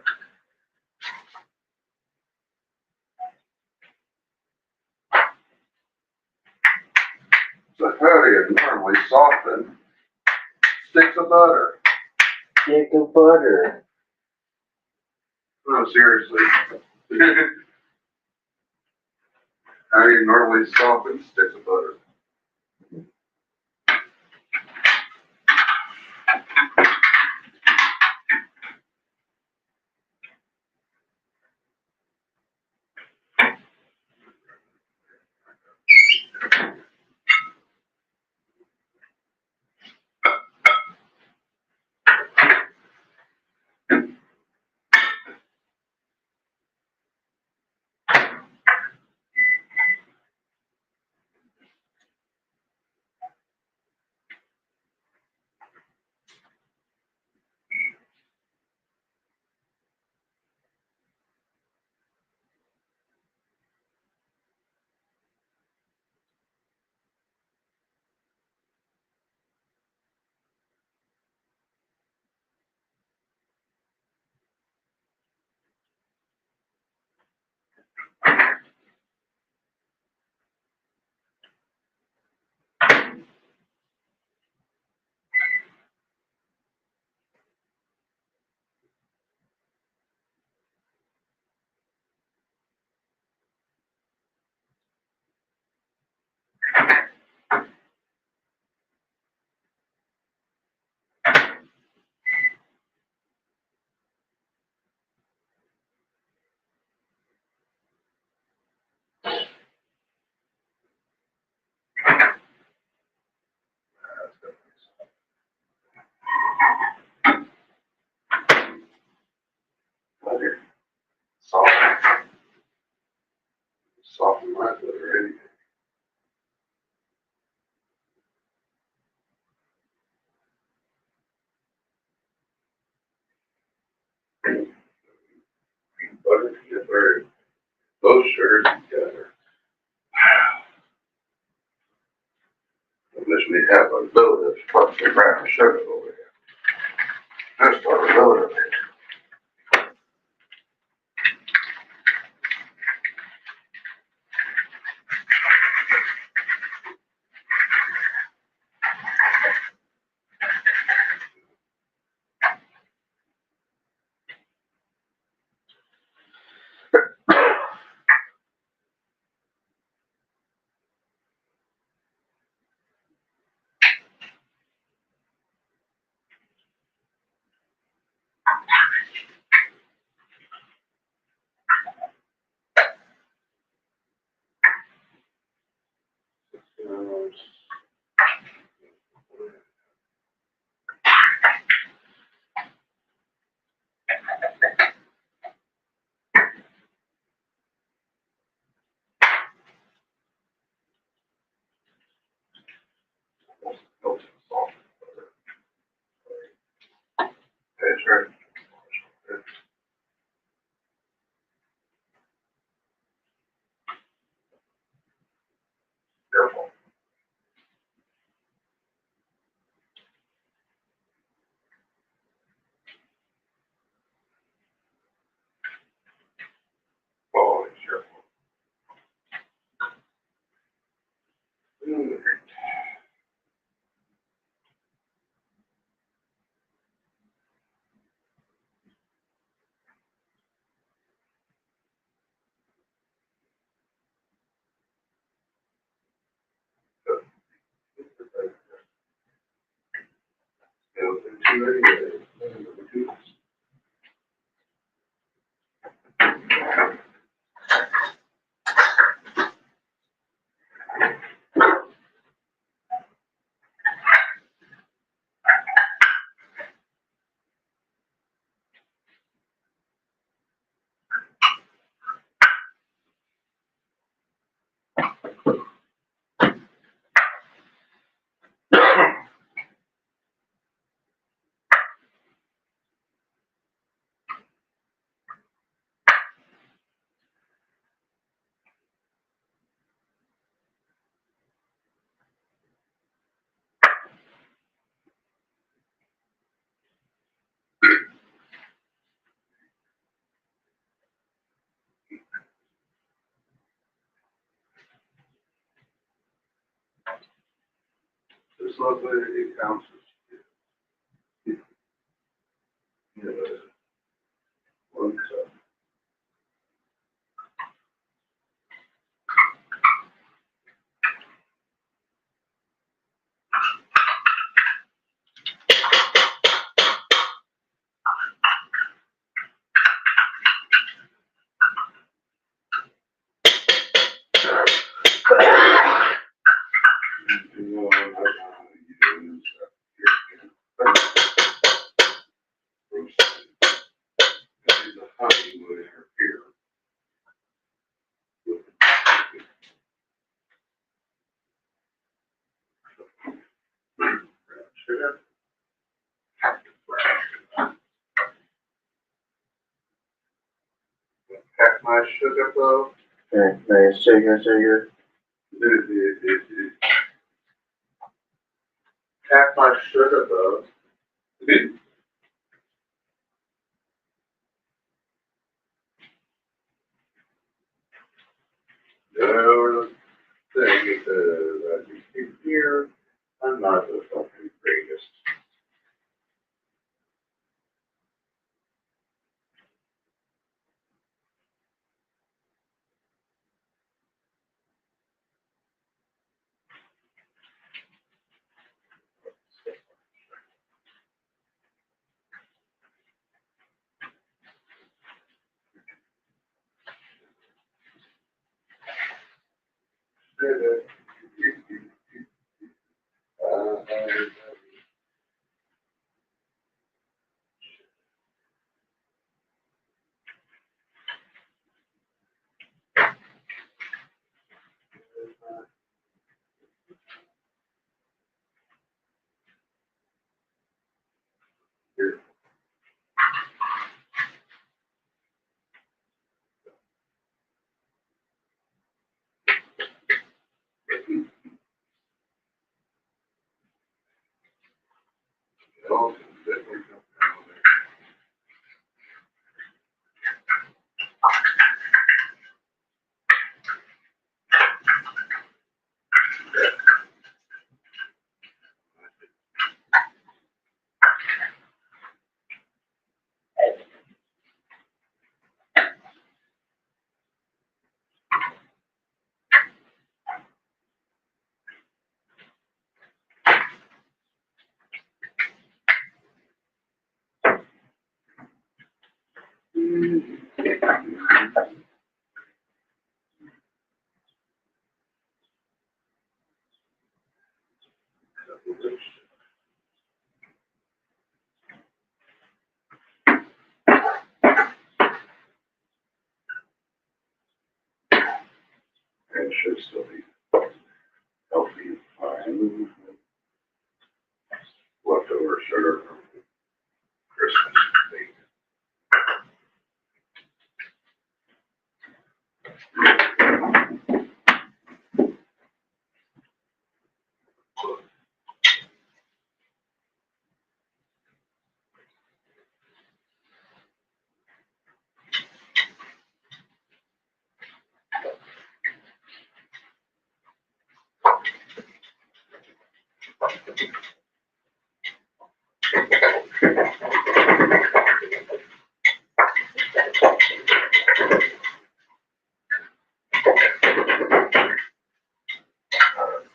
So how do you normally soften sticks of butter? Stick of butter. No, seriously. How do you normally soften sticks of butter? Butter. Soften. Soften my butter anything. Butter to get very those sugars together. I wish we had a load of fucking brown sugar over here. Just a load of it. That's right. Careful. Oh, careful. This looks like it counts as, you know, one stuff. Pack my sugar though. Okay, nice, sugar. Pack my sugar though. No, thing is that you can hear, I'm not the fucking greatest. should still be healthy and fine. Leftover sugar from Christmas.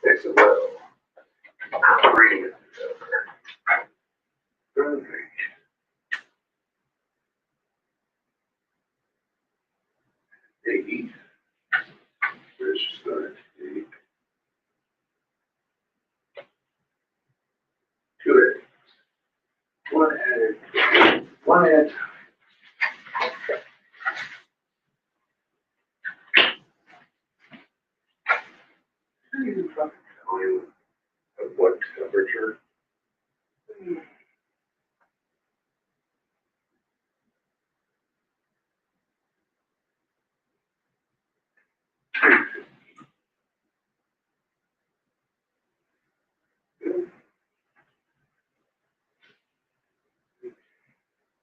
It's a little green. Perfect. Eggy. Fish start. Egg. 2 eggs. 1 egg. 1 egg. Can you fucking tell you at what temperature?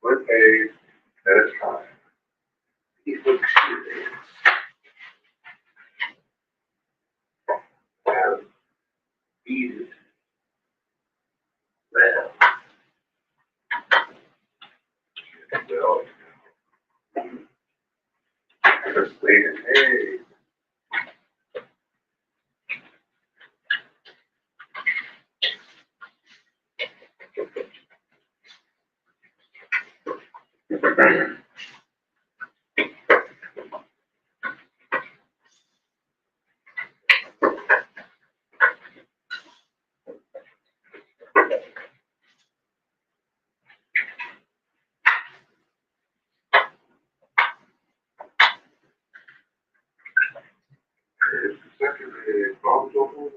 One egg at a time. He looks serious. Have eat it. Well, just laid an egg. Second egg, bombs over.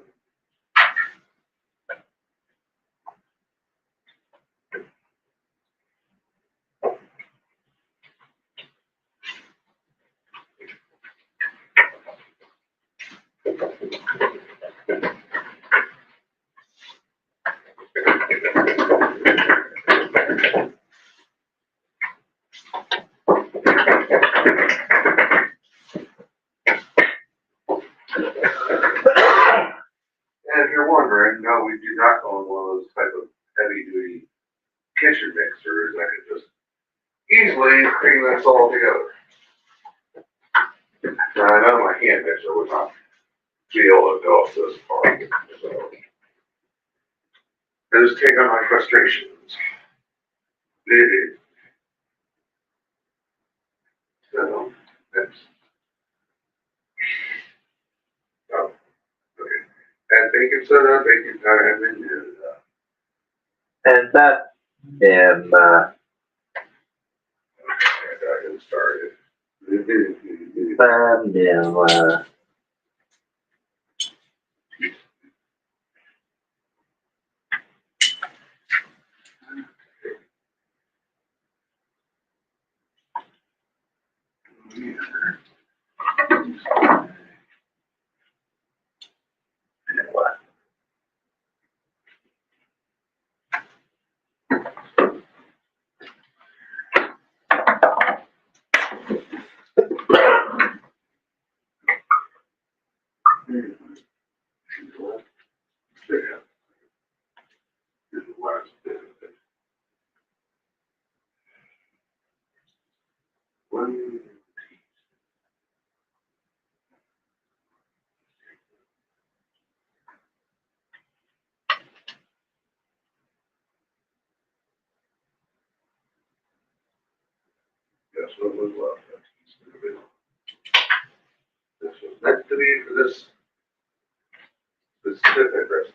And if you're wondering, no, we do not own one of those type of heavy duty kitchen mixers that can just easily bring this all together. Now, I know my hand mixer would not be able to go up this far, so I just take on my frustrations. Maybe. So, that's, oh, okay. And baking soda, baking time, And that damn, I got him started. One, guess what was left? This was meant to be for this specific recipe.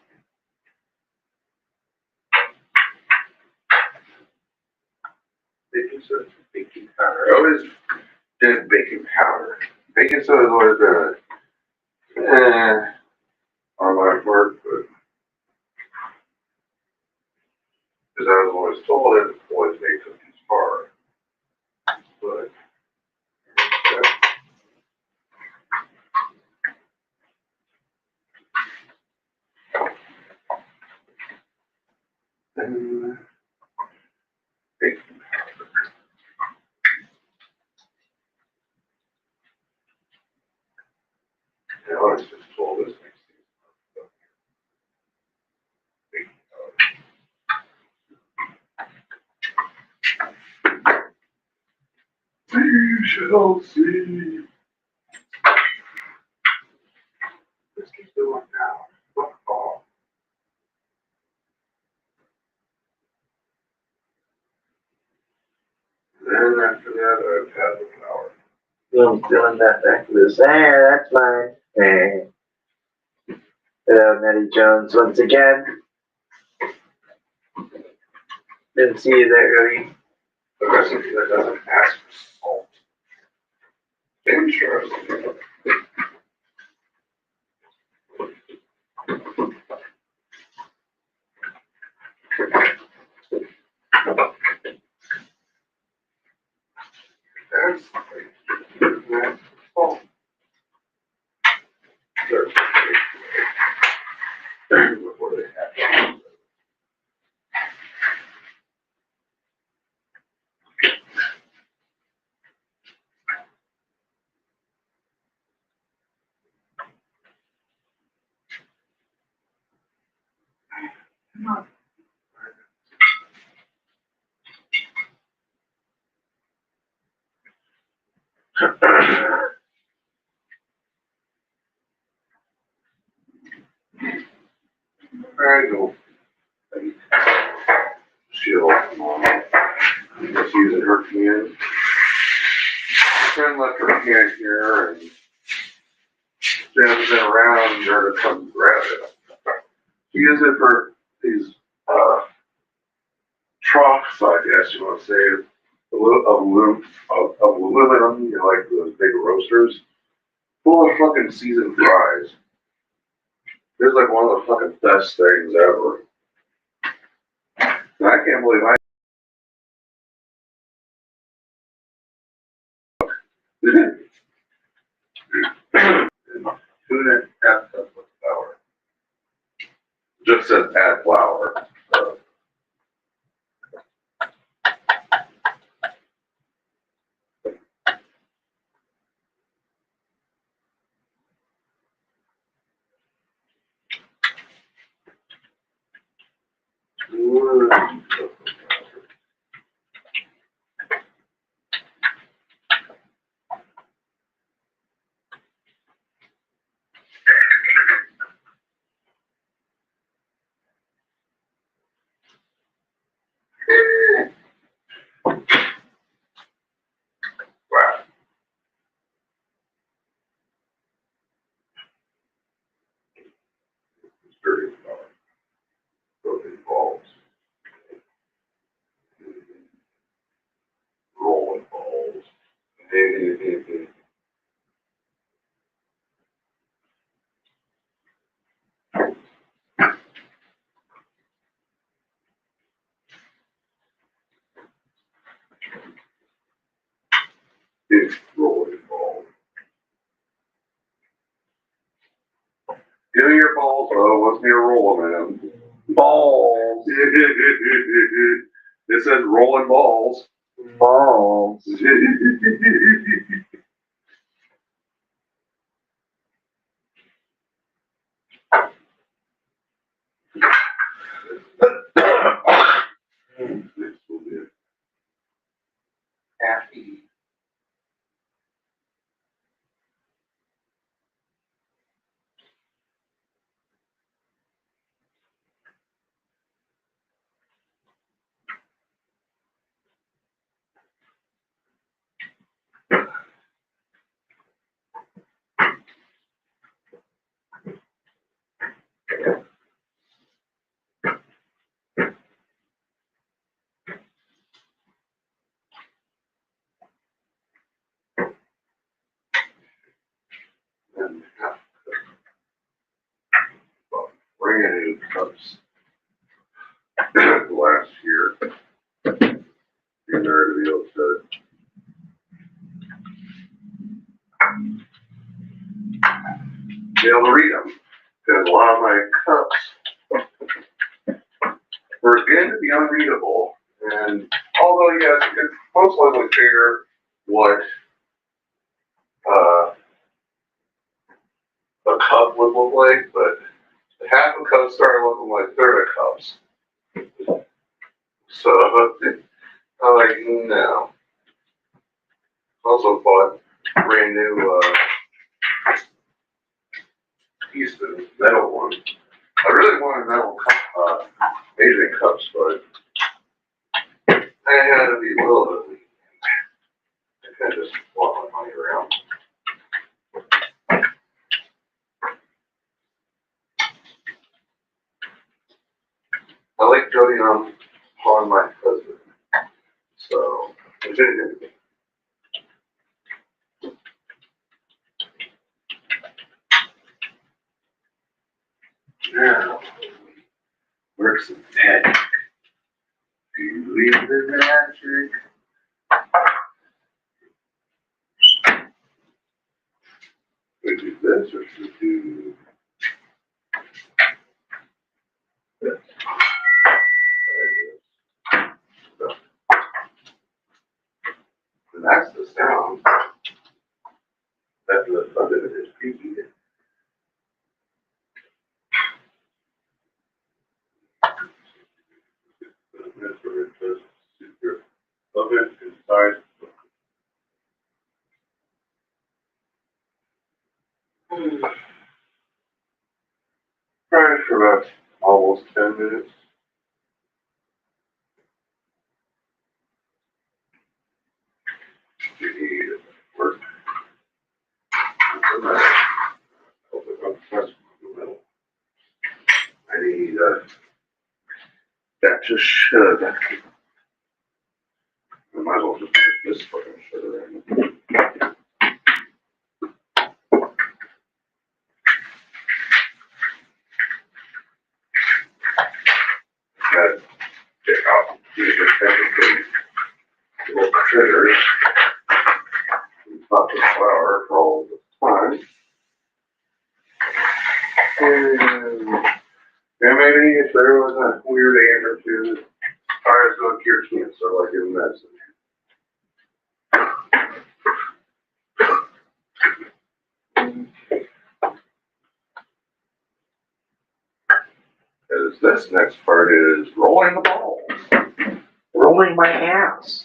Baking soda, baking powder. I always did baking powder. Baking soda has always been on my part, but because I was always told it always makes it too far. But and I was just told this makes we shall see. Let's keep going now. Fuck off. Then after that, I've had the flower. I'm feeling that back to this. That's mine. Hello, Nettie Jones once again. Didn't see you there, Cody. The recipe that doesn't ask for salt. Interesting. That's that's salt. Before they have. I go. She'll, just using her can. Friend left her can here and Jen's been around her to come grab it. She uses it for these, troughs, I guess you want to say, of aluminum, you know, like those big roasters, full of fucking seasoned fries. It's like one of the fucking best things ever. And I can't believe I tuna at the flour. Just says add flour. Wow. Dirty flour. Protein balls. Rolling balls. It's rolling balls. Give me your balls, oh, what's me a rolling man? Balls. It says rolling balls. Balls. Next will be Happy. times last year. In order to be able to read them. Because a lot of my cups were beginning to be unreadable. And although, yes, you could most likely figure what a cup would look like, but half a cup started looking like third of cups. So, I'm like, no. Also bought a brand new piece of metal one. I really wanted metal measuring cups, but I had to be a little bit weak. I kind of just walk my money around. I like doting on my husband, so I didn't. Now, works of magic. Do you believe in magic? Should we do this or should we do this? And that's the sound that the thunder is speaking. That's where it does super love it inside. Try for about almost 10 minutes. You need work. I need that just should. I might as well just put this fucking sugar in. That get out these are technically little critters. Not the flour for all the time. And maybe if there was a weird ant or two that tries to cure cancer like in medicine. Because this next part is rolling the balls. Rolling my ass.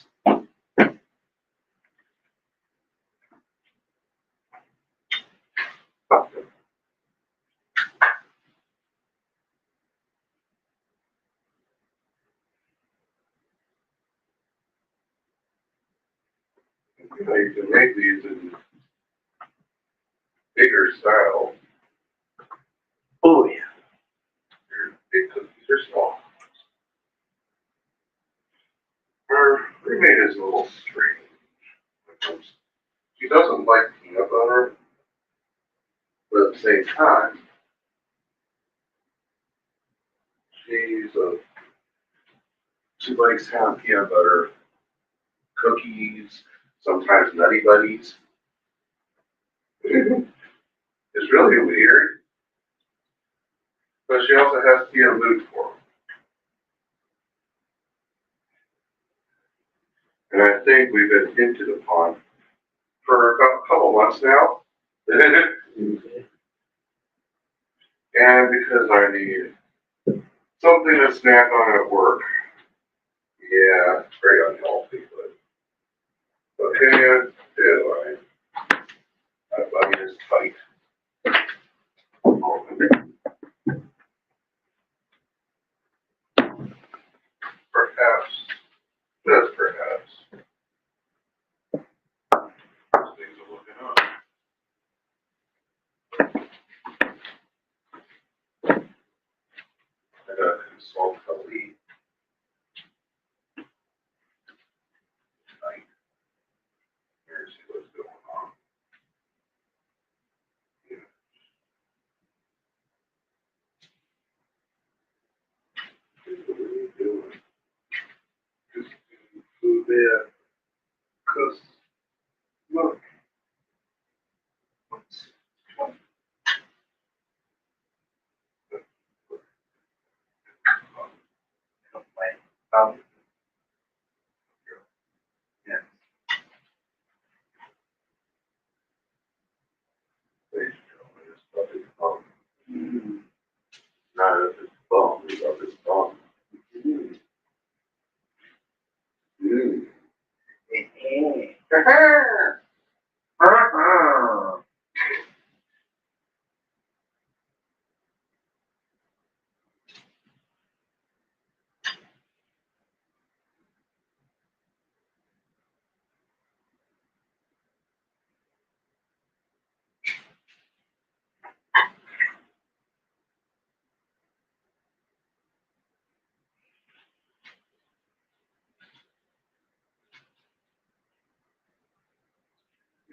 You know, you can make these in bigger style. Oh yeah. Your big cookies are small. Her roommate is a little strange. She doesn't like peanut butter, but at the same time, she likes having peanut butter cookies, sometimes Nutty Buddies. It's really weird, but she also has to be in a mood for them. And I think we've been hinted upon for a couple months now. And because I need something to snack on at work. Yeah, it's very unhealthy, but what can you do? My body is tight. Perhaps, just perhaps, things are looking up. I gotta consult the lead tonight. Here, see what's going on. Look. What's 20? Um, yeah. Mm. Not if it's bum, it's up his bum. Mm. Mm.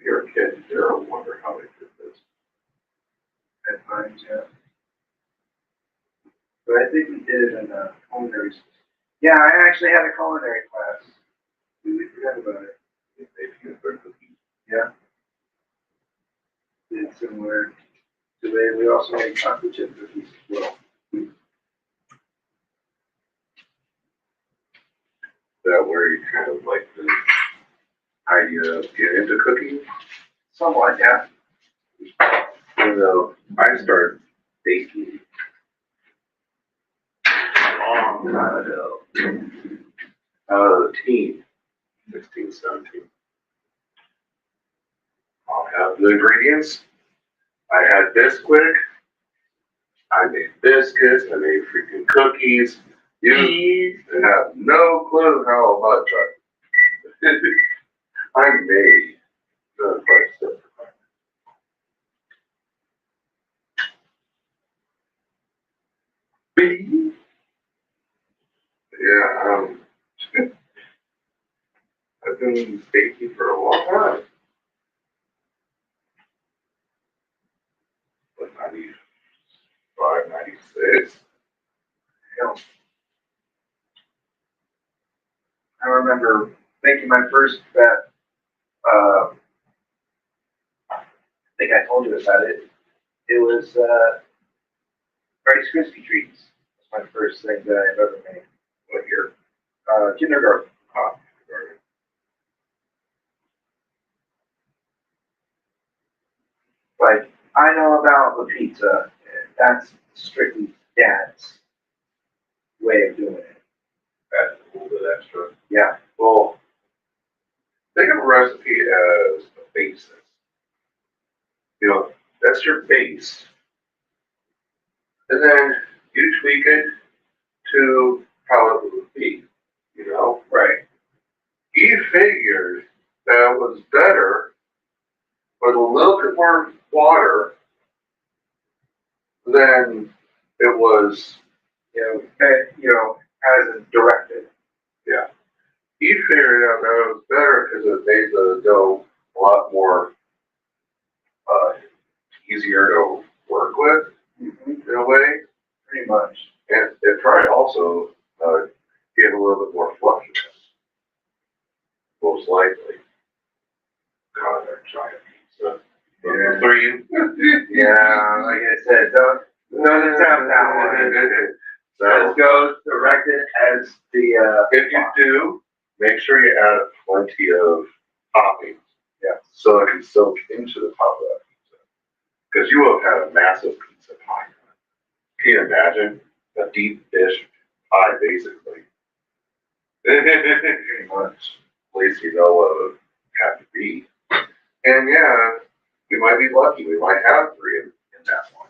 You're a kid, you're a wonder how they did this. At times, yeah. But I think we did it in a culinary. Yeah, I actually had a culinary class. We forgot about it. They peanut butter cookies. Yeah. Did similar to it. We also made chocolate chip cookies as well. That where you kind of like the idea of get into cooking. Somewhat, yeah. You know, I started baking a long time ago. Teen, 16, 17. I'll have the ingredients. I had Bisquick. I made biscuits. I made freaking cookies. You have no clue how much I made. The price of it. Yeah, I've been baking for a long time. Like 95, 96. You I remember making my first bet. I think I told you about it. It was Rice Krispie treats. That's my first thing that I've ever made. What year? Kindergarten. Kindergarten. Like, I know about the pizza. That's strictly Dad's way of doing it. That's a little bit extra. Yeah. Well, think of a recipe as a basis. You know, that's your base. And then you tweak it to how it would be. You know? Right. He figured that it was better with a little bit more water than it was. As in directed. Yeah. He figured out that it was better because it made the dough a lot more easier to work with in a way. Pretty much. And it probably also gave a little bit more fluffiness, most likely. God, that giant pizza. Yeah. Three. Yeah, like I said, don't attempt that one. So, Just go directed as the if you do, make sure you add plenty of toppings. Yeah. So it can soak into the top of that pizza. Because you will have had a massive pizza pie. Can you imagine? A deep dish pie, basically. Pretty much. At least you know what it would have to be. And yeah, we might be lucky. We might have three in that one.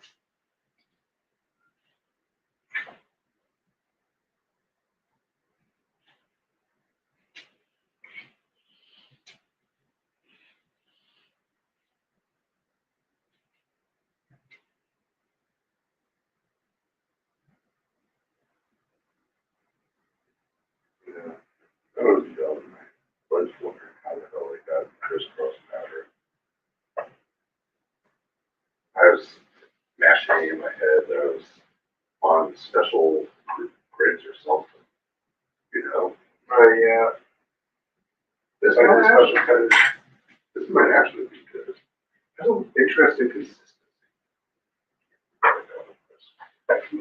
Yeah. I was young. I was wondering how the hell they got crisscross pattern. I was mashing in my head that I was on special grids or something. You know? yeah. This Like the might special have, cutters. this might interesting consistency.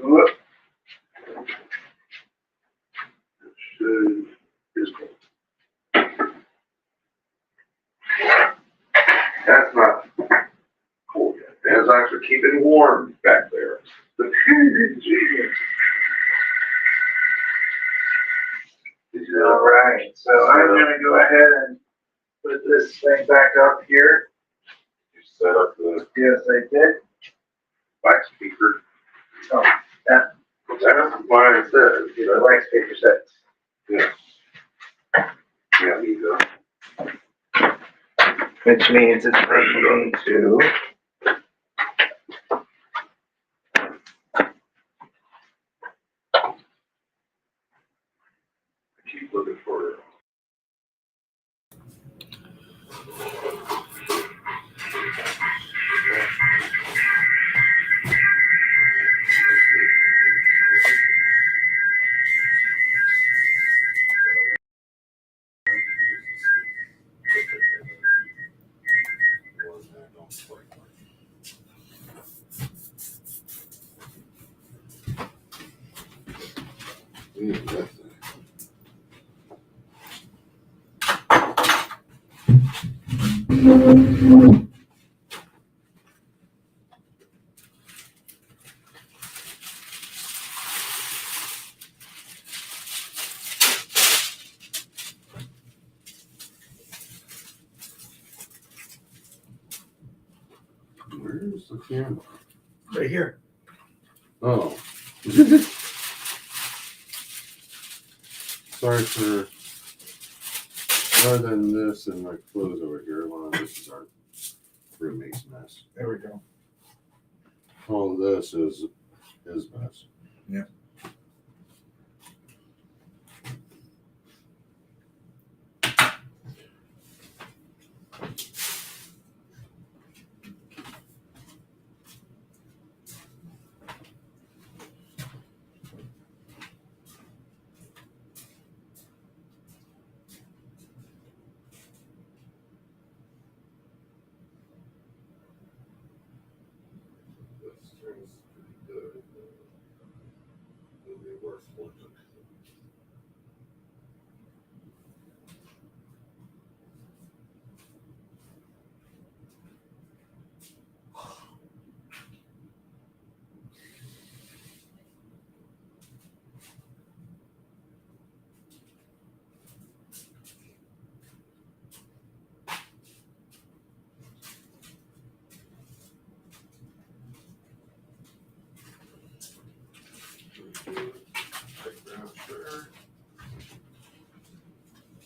Whoop. Should, is cold. That's not cold yet. That's actually keeping warm back there. All right, so I'm gonna go ahead and put this thing back up here. You set up the Yes, I did. mic speaker. Oh, that, That's why it says, the wax paper sets. yeah. Yeah, me go. Which means it's going to. I keep looking for it. Where's the camera? Right here. Oh. Sorry for, other than this and my clothes over here, well, this is our roommate's mess. There we go. All this is his mess. Yeah. This turns pretty good. It'll be worth looking.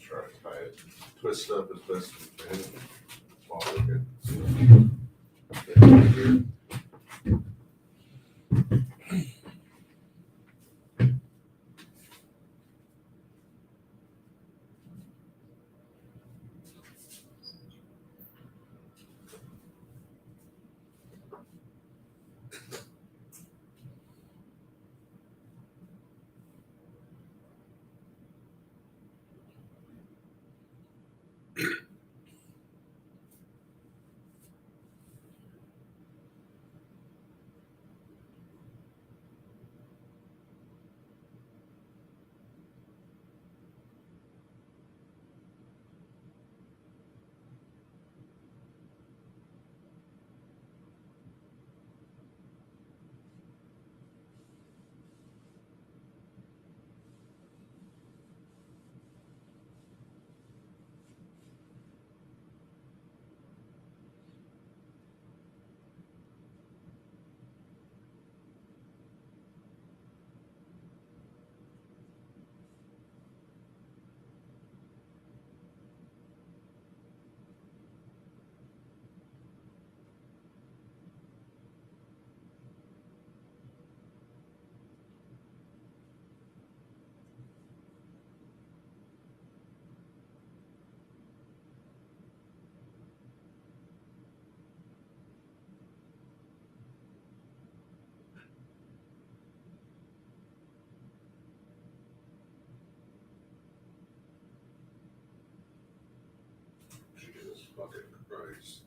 Try to tie it, twist up as best we can. While looking. Jesus fucking Christ.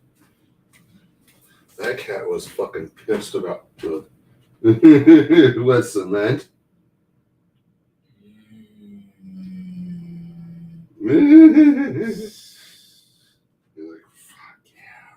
That cat was fucking pissed about the wet cement. You're like, fuck yeah.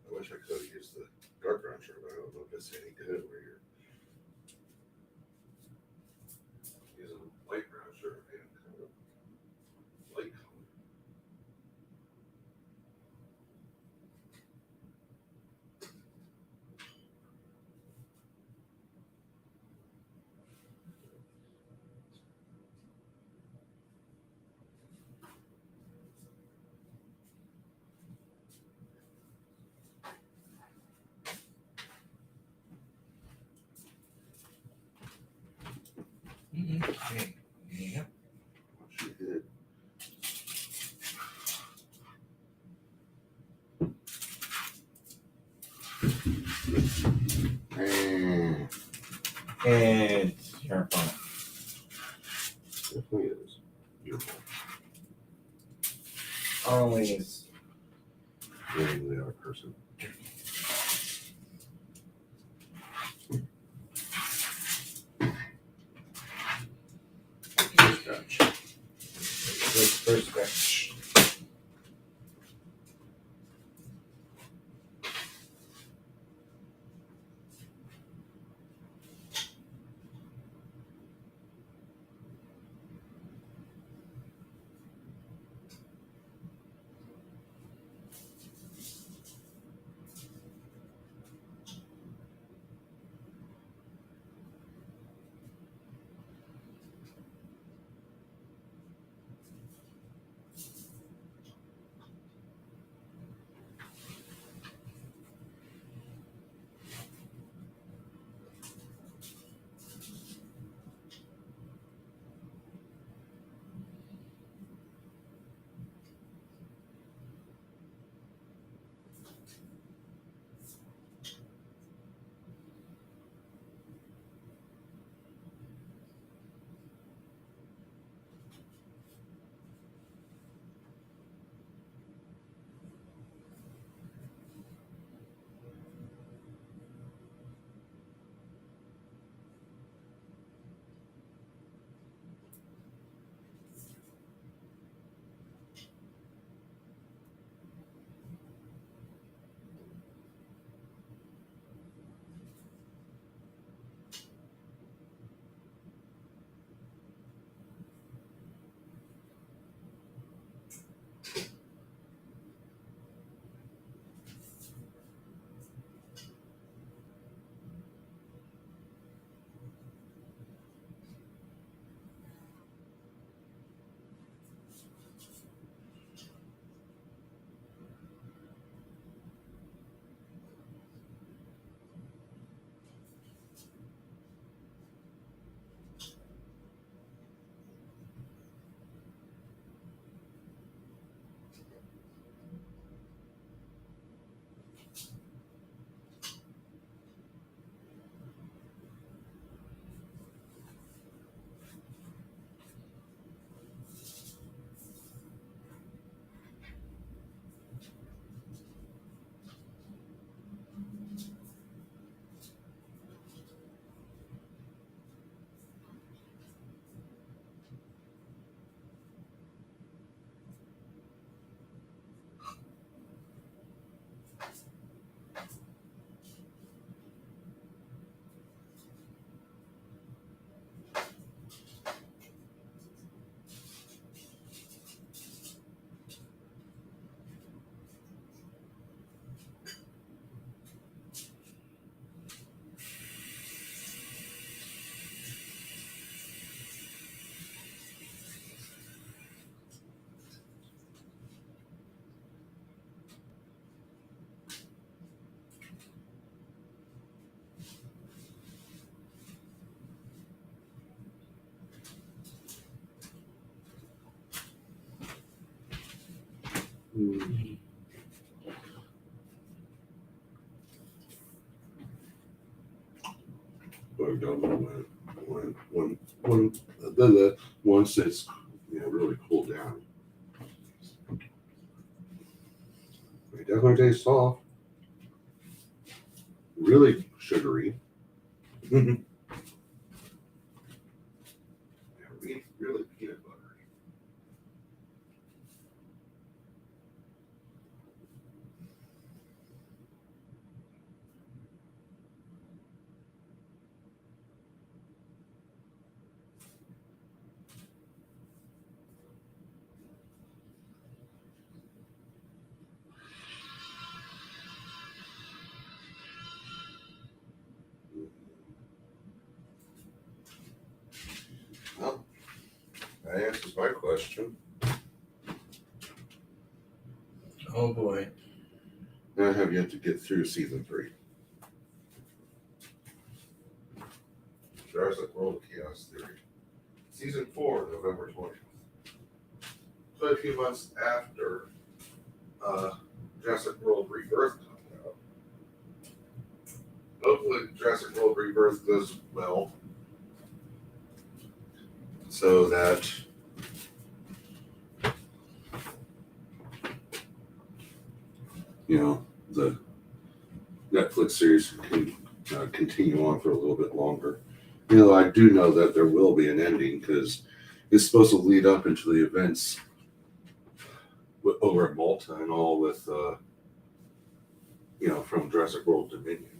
I wish I could have used the dark rouncher, but I don't know if it's any good where you're using light rouncher and kind of light color. Yep. She did. And And your phone. definitely is. Beautiful. Always. Really, the other person. First scratch. But I don't know when once it's really cooled down. It definitely tastes soft. Really sugary. Yeah, really peanut buttery. Well, that answers my question. Oh boy. I have yet to get through season 3. Jurassic World Chaos Theory. Season 4, November 20th. So a few months after Jurassic World Rebirth comes out. Hopefully Jurassic World Rebirth does well. So that the Netflix series can continue on for a little bit longer. I do know that there will be an ending because it's supposed to lead up into the events over at Malta and all with, from Jurassic World Dominion.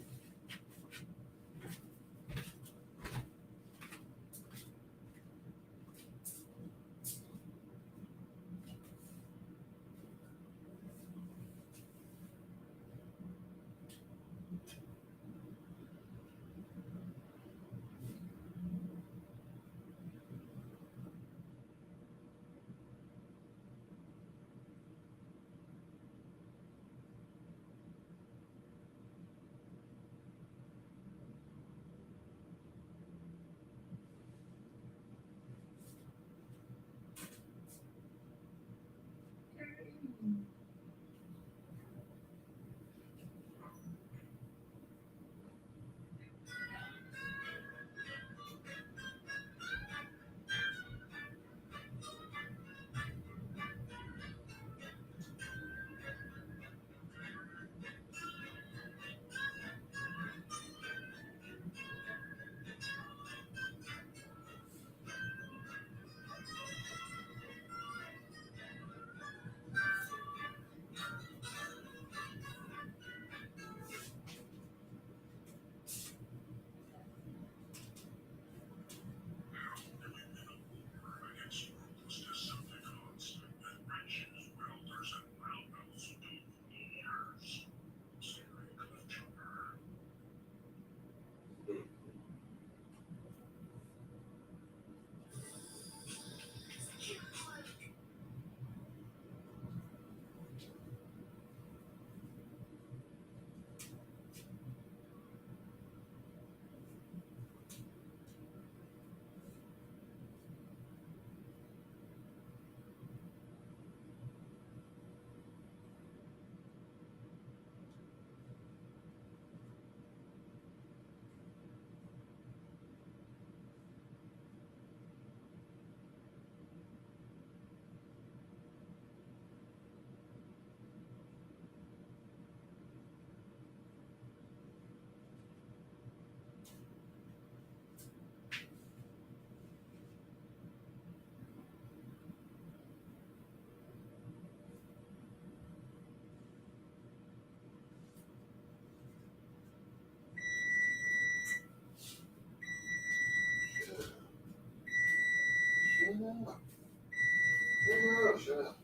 Shut up.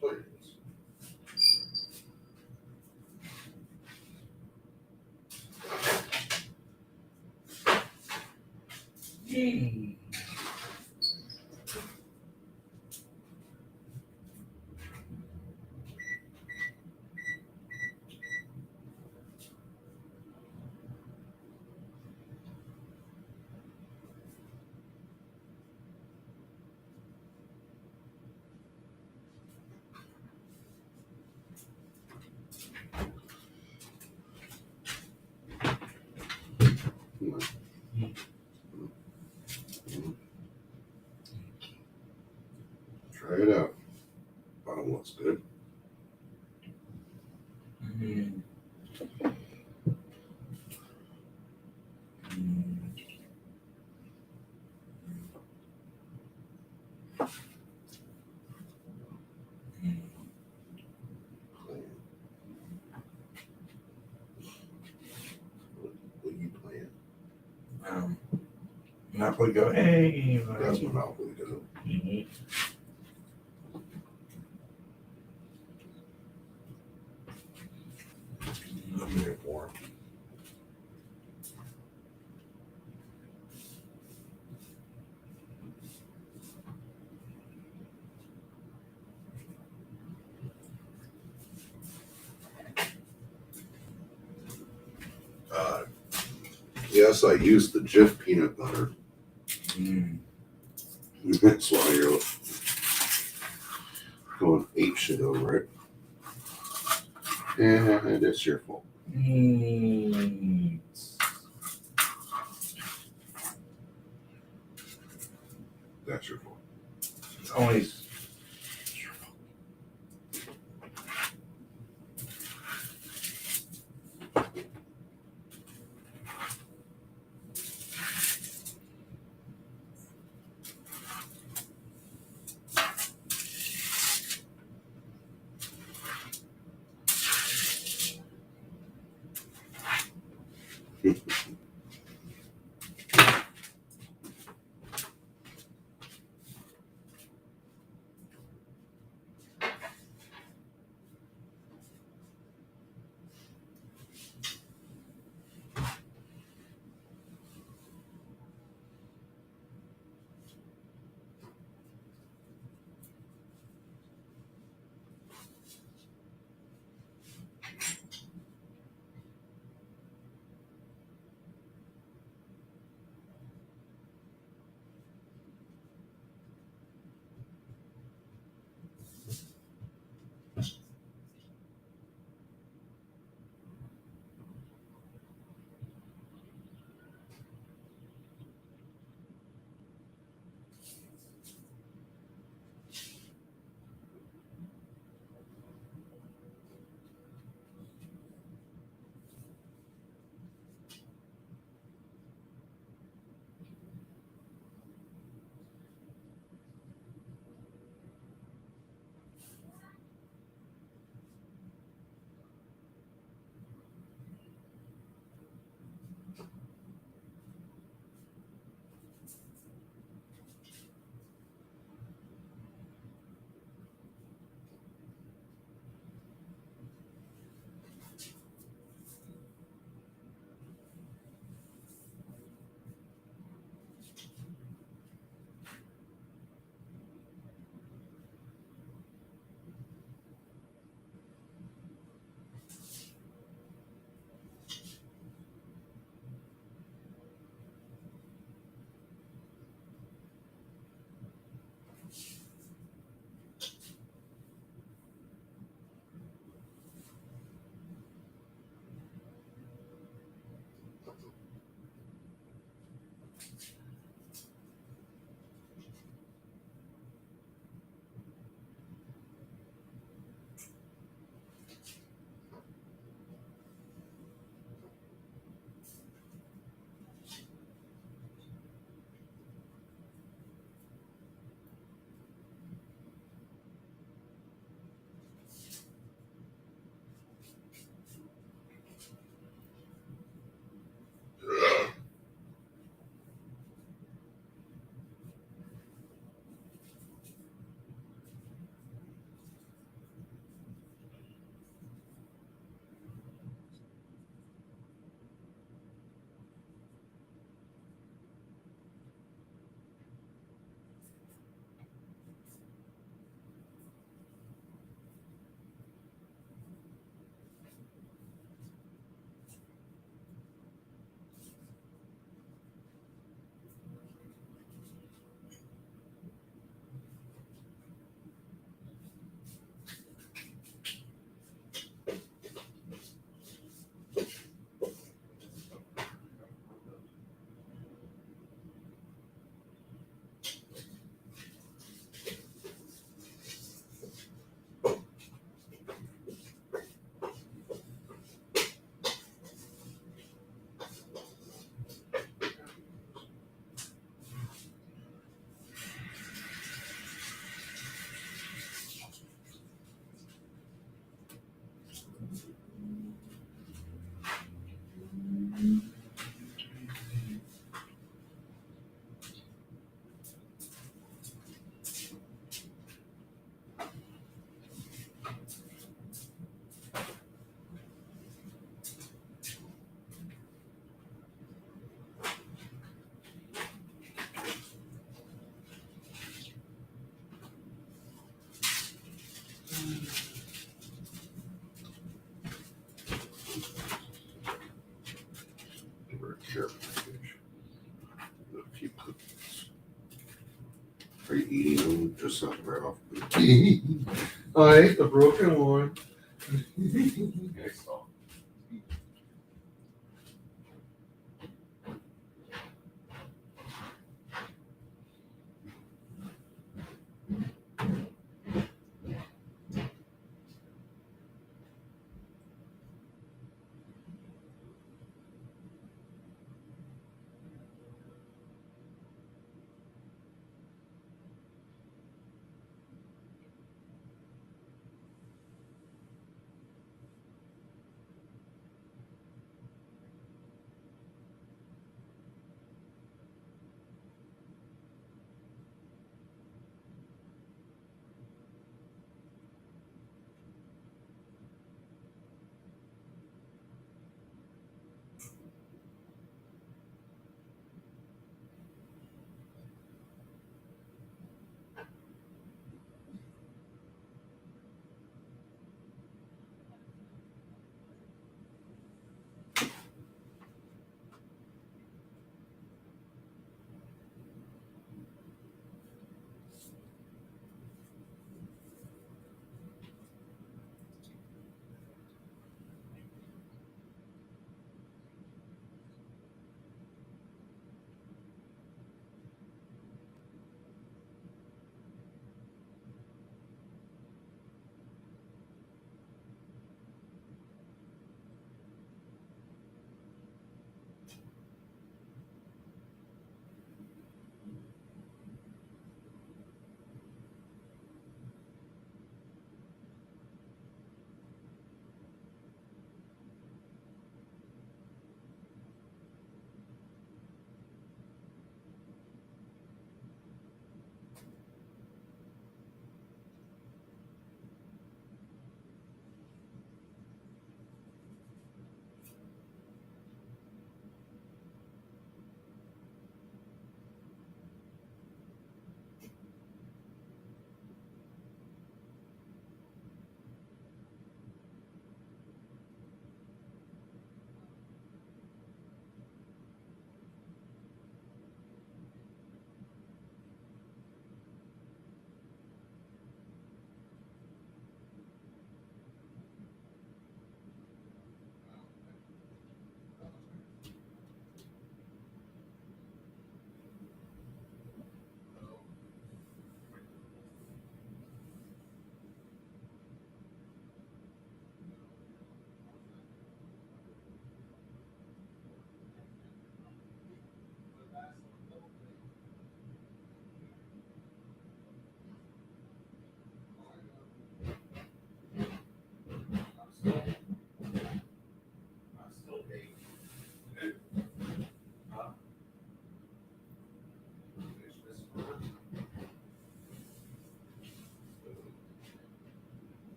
Please. Try it out. Bottom looks good. Mm. Playing. What are you playing? Monopoly Go. Hey. That's Monopoly Go. Mhm. I'm here for yes, I used the Jif peanut butter. Mm. That's why you're going ape shit over it. Yeah, that's your fault. Mm. That's your fault. It's always. care package. A few cookies. Are you eating them? Just like right off. I ate the broken one. I saw.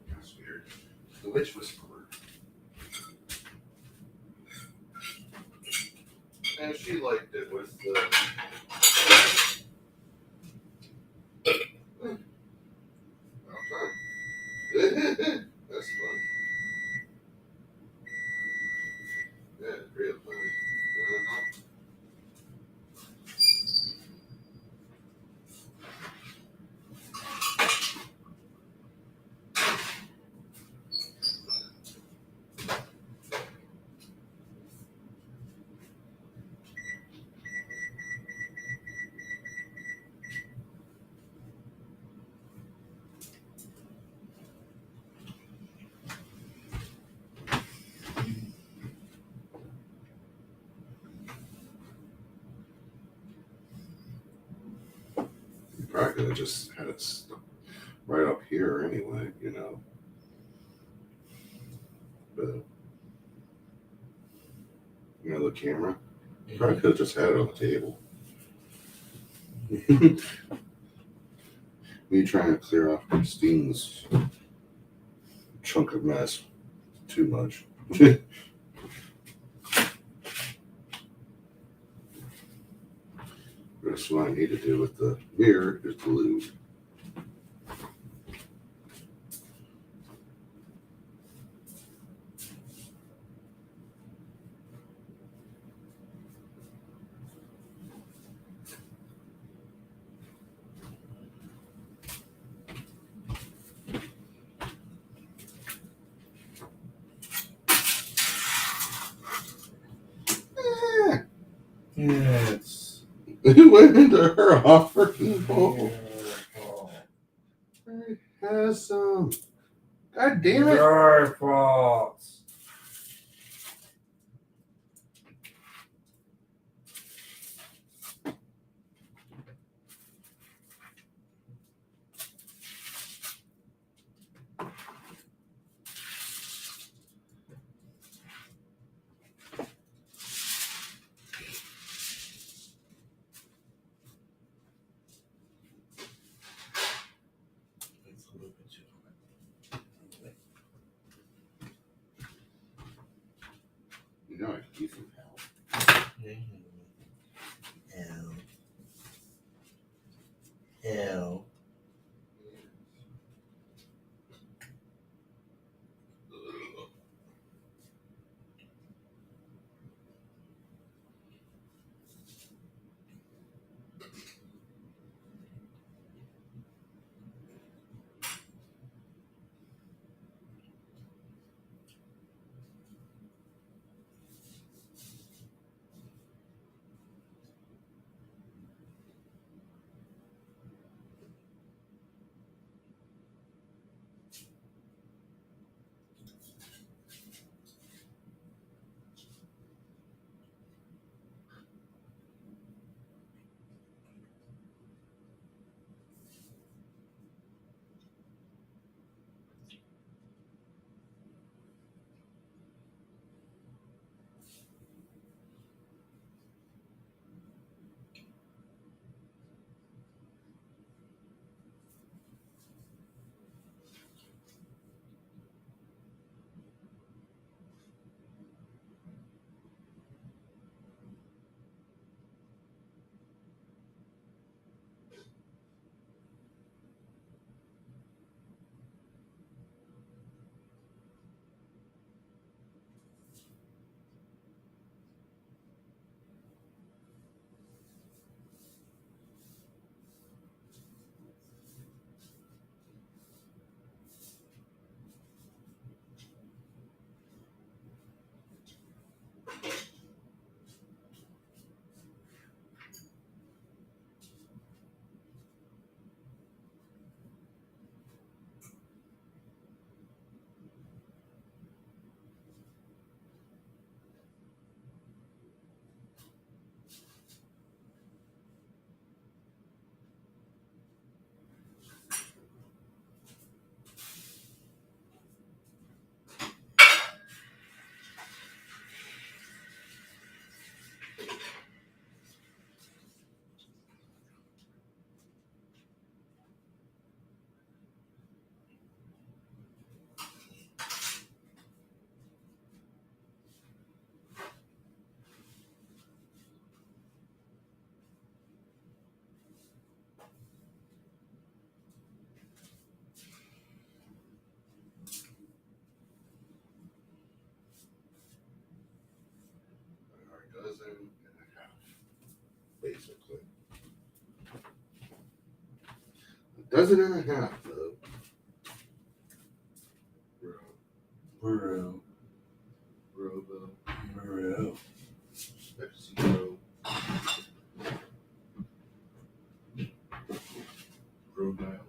That's weird. The witch whisperer. And she liked it with the. That's fun. Yeah, real funny. You probably could have just had it stuck right up here anyway, you know. But you know the camera. Probably could have just had it on the table. Me trying to clear off Christine's chunk of mess. Too much. That's what I need to do with the mirror is glue. It's It went into her freaking bowl. your fault. It has some. God damn it. Your fault. It's a little bit too hard. You know I could use some help. Ew. A dozen and a half, basically. A dozen and a half, though. Bro. Robo. Bro. Pepsi. Rhode Island.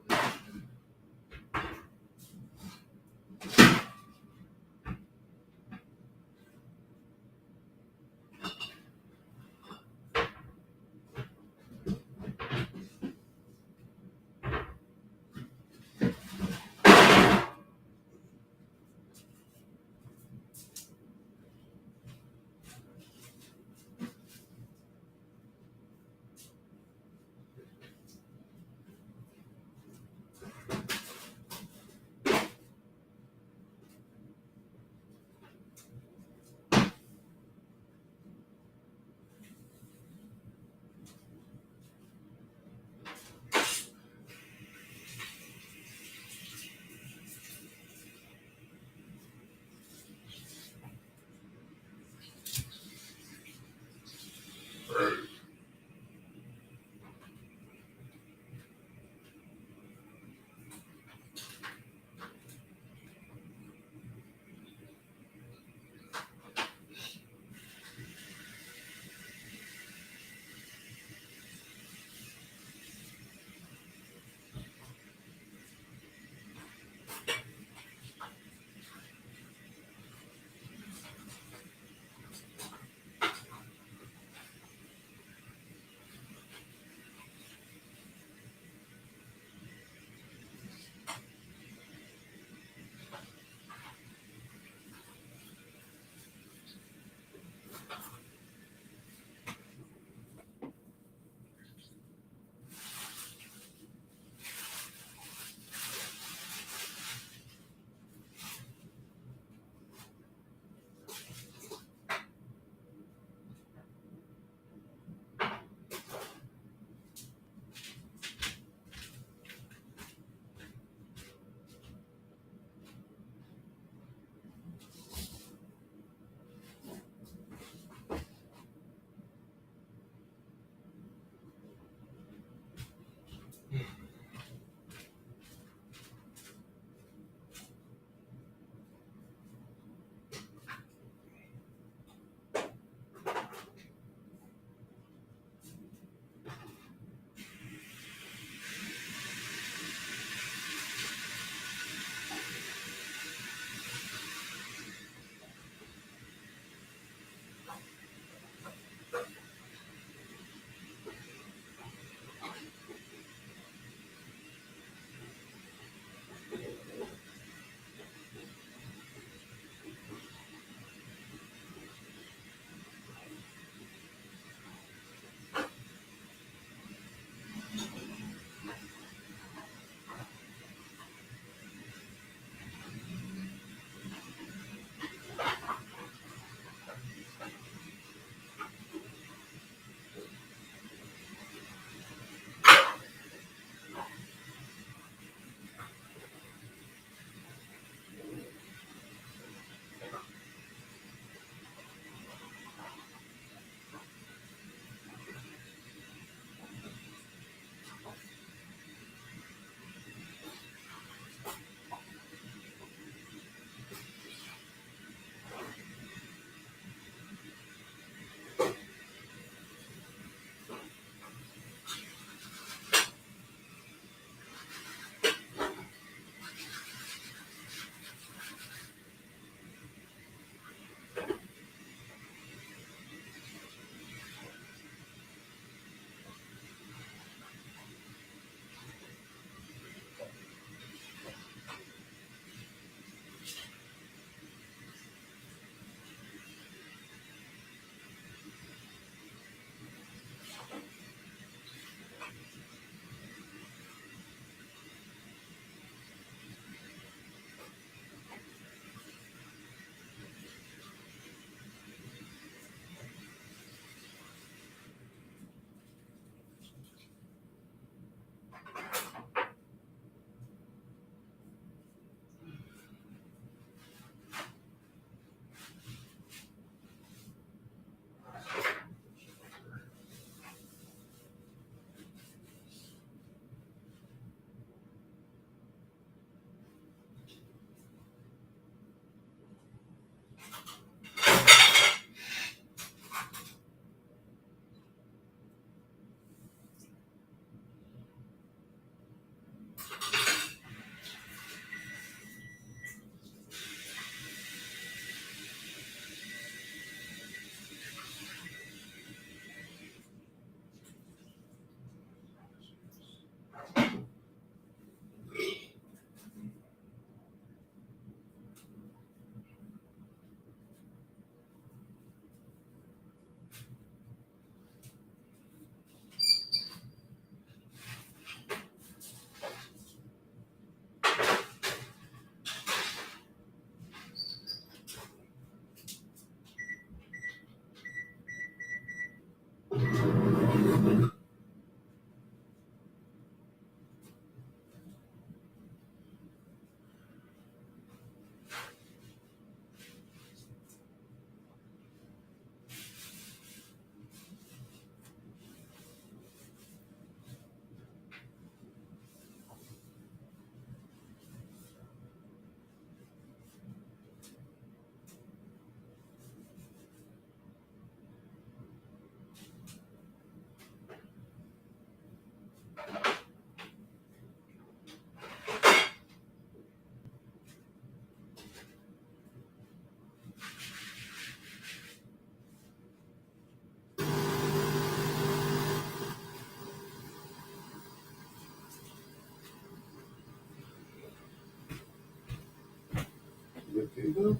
Good day though?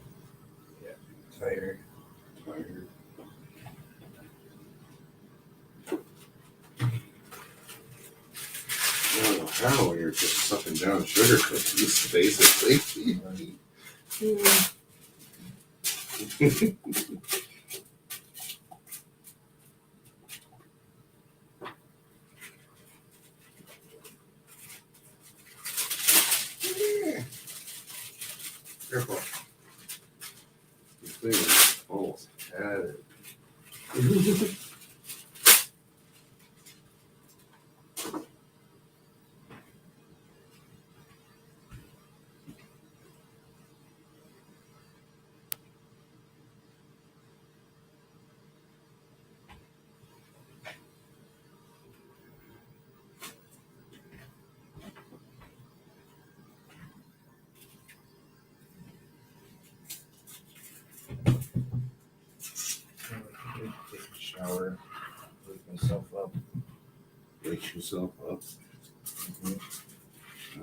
Tired. Tired. Oh, how when you're just sucking down sugar cookies, basically. Careful. This thing is almost had it. Take a shower. Wake myself up. Wake yourself up.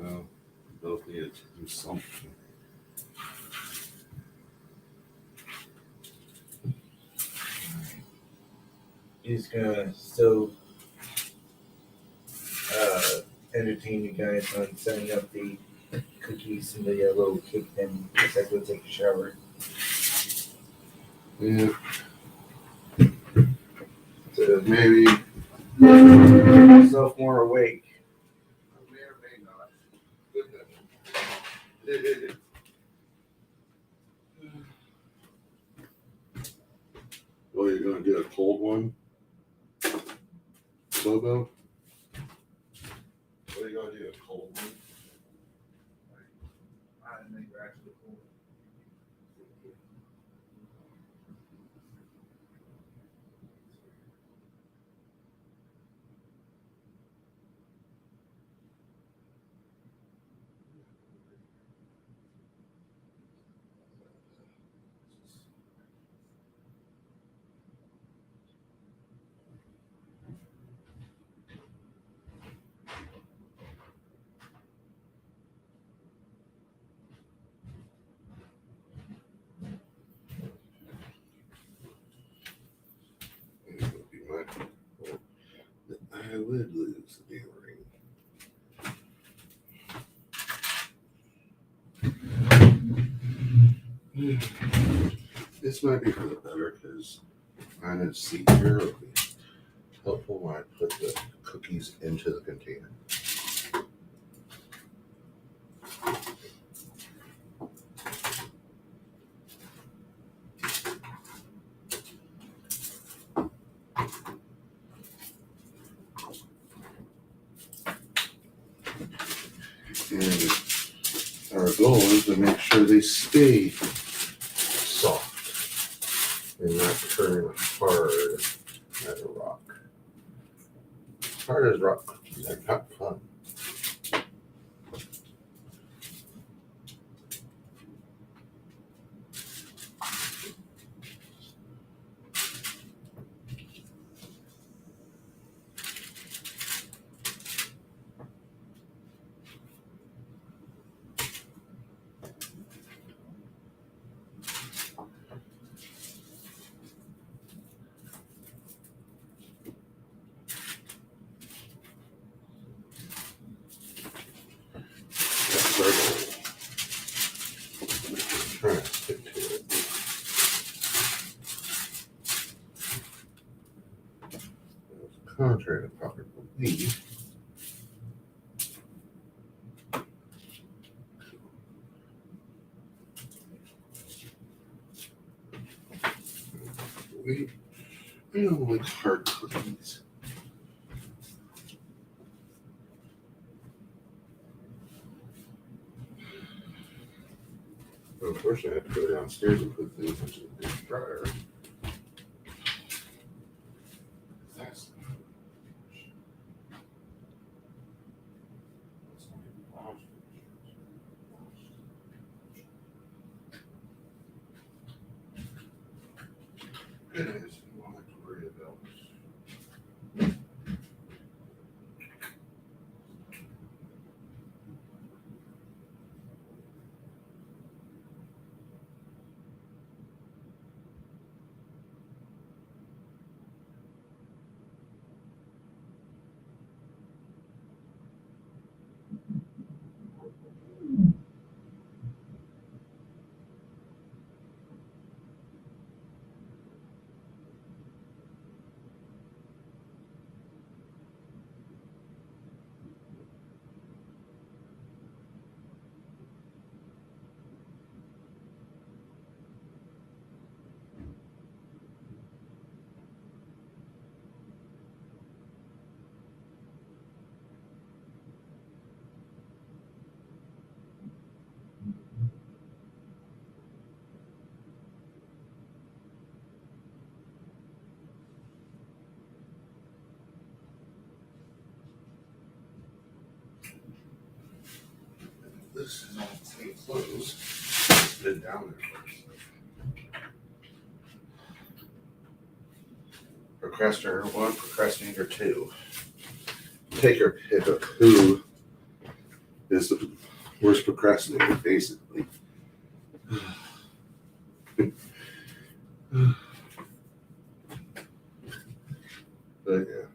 Oh, both need to do something. He's gonna still entertain you guys on setting up the cookies and the little cake then as I go take a shower. Yeah, To maybe. make myself more awake. May or may not. Oh, you're gonna do a cold one? Logo? What are you gonna do? A cold one? I think they're actually cool. It would be my fault that I would lose the ring. This might be for the better because mine is seat here. It'll be helpful when I put the cookies into the container. And our goal is to make sure they stay soft and not turn hard as a rock. Hard as rock cookies are not fun. That's our goal. Trying to stick to it. Contrary to popular belief, we don't like hard cookies. Unfortunately, I have to go downstairs and put things into the deep fryer. That's it is. You won't have to worry about thing closed. It's been down there. Procrastinator 1, procrastinator 2. Take your pick of who is the worst procrastinator, basically. But yeah.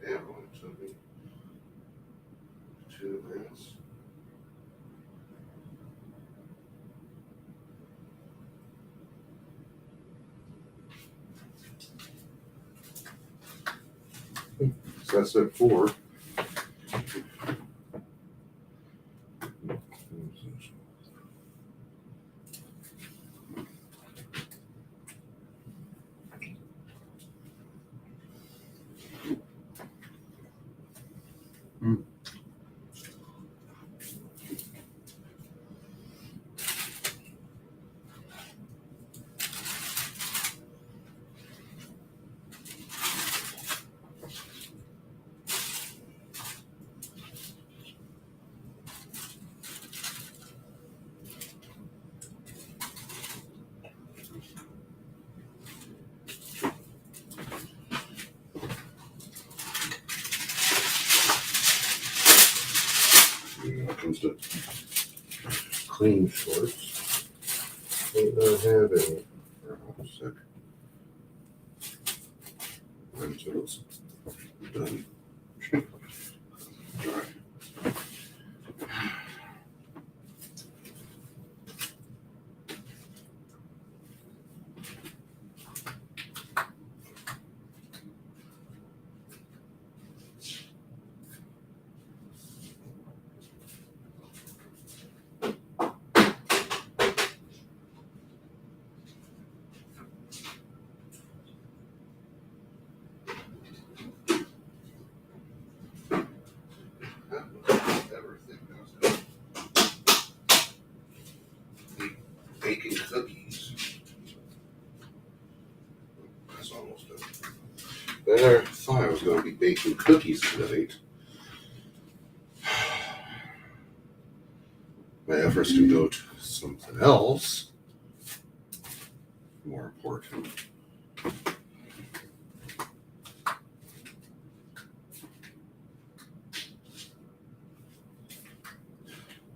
Yeah, it took me 2 minutes. So that's at 4. When it comes to clean shorts, I don't have any. Hold on a sec. Until it's done. All right. Everything goes in. Baking cookies. That's almost done. Then I thought I was going to be baking cookies tonight. My efforts can go to something else more important.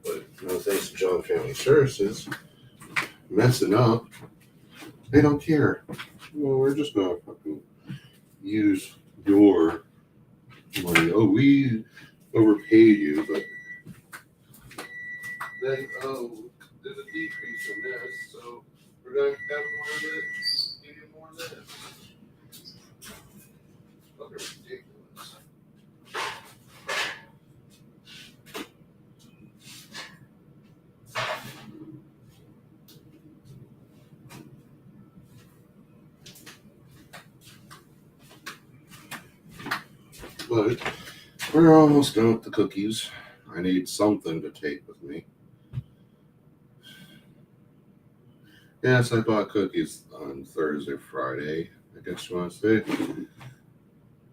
But no thanks to John Family Services, messing up, they don't care. Well, we're just gonna fucking use your money. Oh, we overpaid you, but then there's a decrease in this, so we're gonna have more of it, give you more of this. Fucking ridiculous. But we're almost done with the cookies. I need something to take with me. Yes, I bought cookies on Thursday, Friday, I guess you want to say.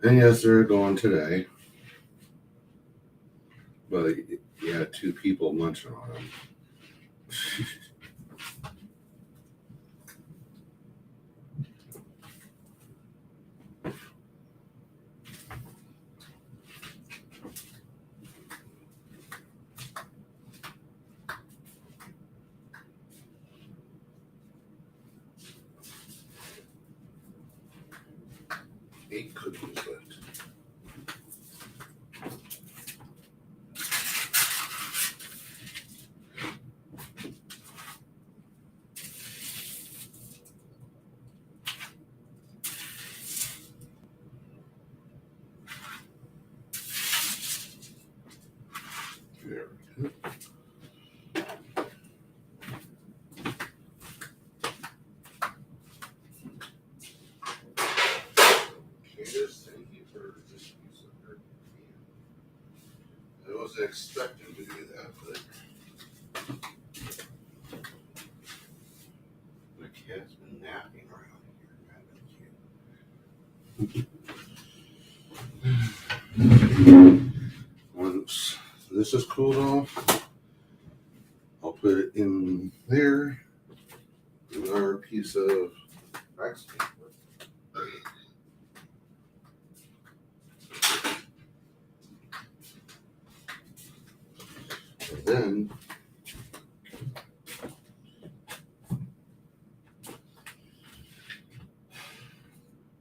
And yes, they're going today. But yeah, 2 people munching on them. Eight cookies left. There we go. Candace, thank you for this use of her. I wasn't expecting to do that, but cat's been napping around here. Once this is cooled off, I'll put it in there. Another piece of wax paper. And then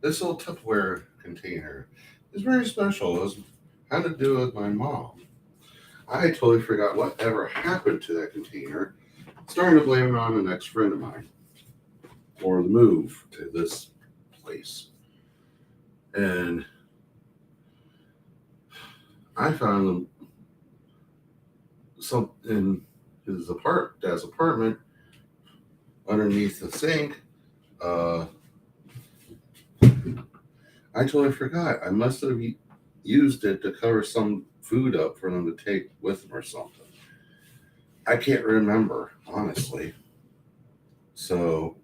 this little Tupperware container is very special. It had to do with my mom. I totally forgot whatever happened to that container. Starting to blame it on an ex-friend of mine for the move to this place. And I found some in his dad's apartment underneath the sink. I totally forgot. I must have used it to cover some food up for them to take with them or something. I can't remember, honestly. So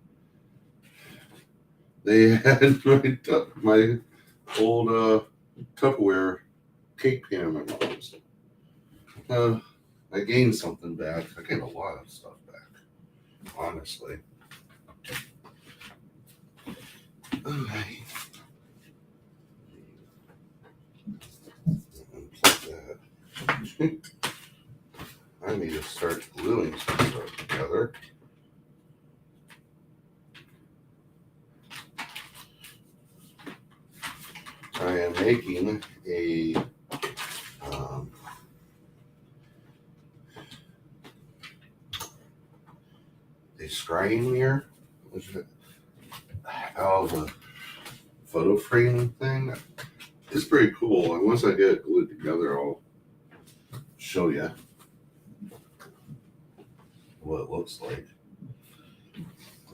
they had my old Tupperware cake pan in my mom's. I gained something back. I gained a lot of stuff back, honestly. Okay. Unplug that. I need to start gluing some stuff together. I am making a scrying mirror, which is out of a photo frame thing. It's pretty cool, and once I get it glued together, I'll show you what it looks like.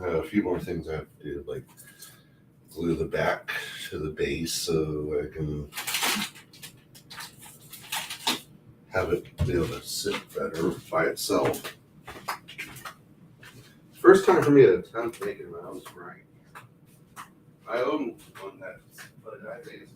A few more things I have to do, like glue the back to the base so I can have it be able to sit better by itself. First time for me to attempt making my own scrying. I own one that, but I think it's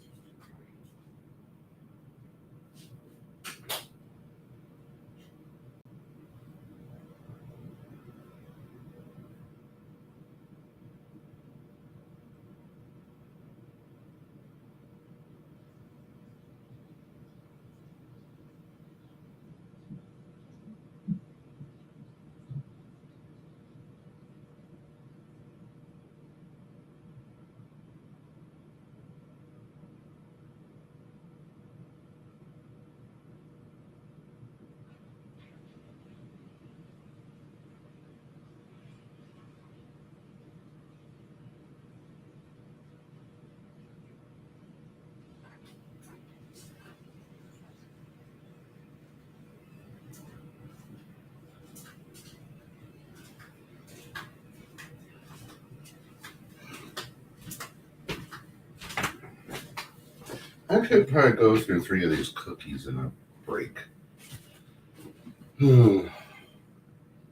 I could probably go through 3 of these cookies in a break.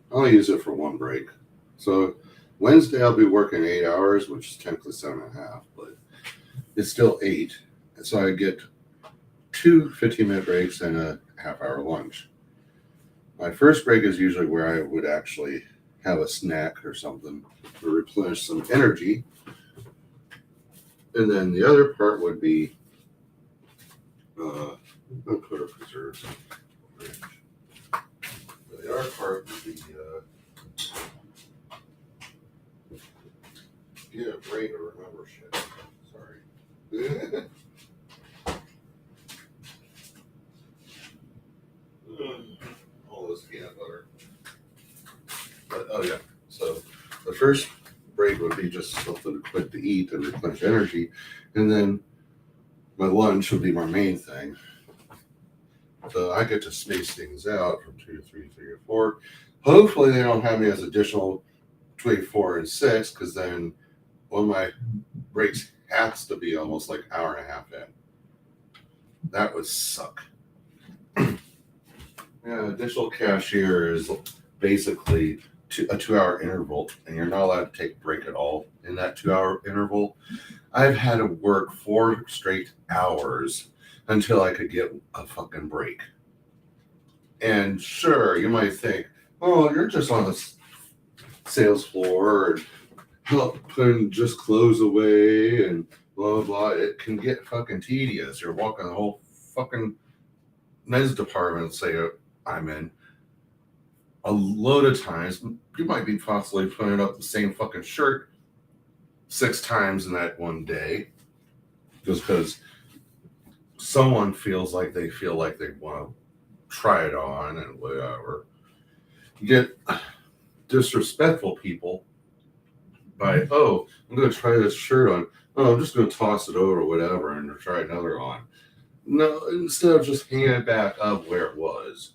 I'll use it for one break. So Wednesday I'll be working 8 hours, which is technically 7.5, but it's still 8. And so I get 2 15-minute breaks and a half-hour lunch. My first break is usually where I would actually have a snack or something to replenish some energy. And then the other part would be I'll put a preserves in the fridge. The other part would be get a brain to remember shit. Sorry. All this peanut butter. But oh yeah, so the first break would be just something quick to eat and replenish energy, and then my lunch would be my main thing. So I get to space things out from 2 to 3, 3 to 4. Hopefully they don't have me as additional between 4 and 6, because then one of my breaks has to be almost like an hour and a half in. That would suck. Yeah, additional cashier is basically a 2 hour interval, and you're not allowed to take a break at all in that 2 hour interval. I've had to work 4 straight hours until I could get a fucking break. And sure, you might think, oh, you're just on the sales floor and putting just clothes away and blah, blah. It can get fucking tedious. You're walking the whole fucking men's department, say I'm in. A load of times, you might be possibly putting up the same fucking shirt 6 times in that one day just because someone feels like they want to try it on and whatever. You get disrespectful people by, oh, I'm going to try this shirt on. Oh, I'm just going to toss it over or whatever and try another on. No, instead of just hanging it back up where it was.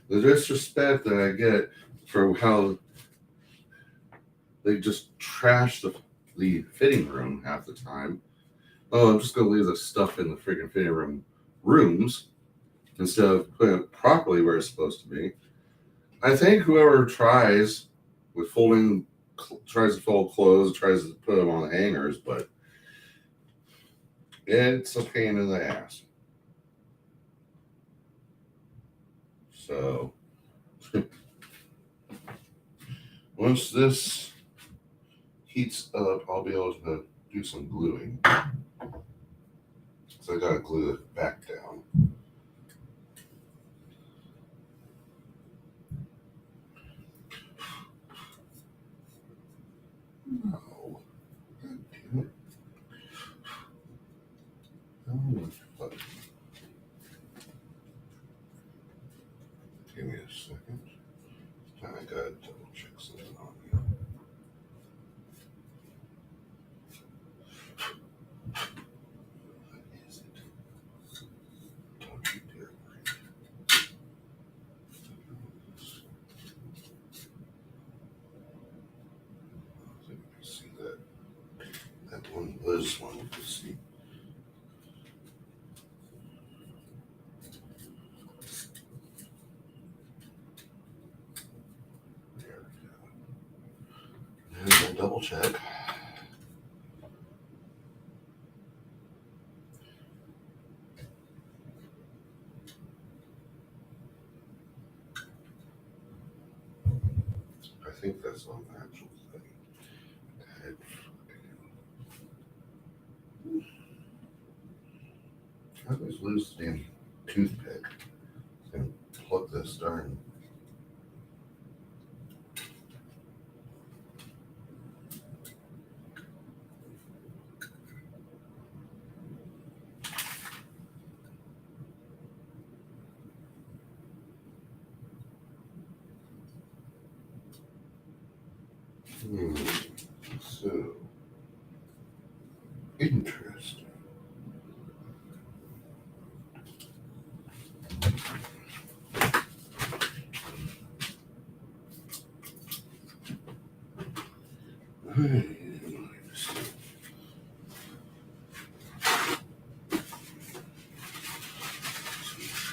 The disrespect that I get for how they just trash the fitting room half the time. Oh, I'm just going to leave the stuff in the freaking fitting room rooms instead of putting it properly where it's supposed to be. I think whoever tries to fold clothes, tries to put them on the hangers, but it's a pain in the ass. So once this heats up, I'll be able to do some gluing. So I gotta glue it back down. No. God damn it. Oh, give me a second. I gotta double check something on you. What is it? Don't you dare break it. I think you can see that one was one you can see. There we go. And then double check. I think that's on the actual thing. I always lose the damn toothpick and plug this darn. So interesting.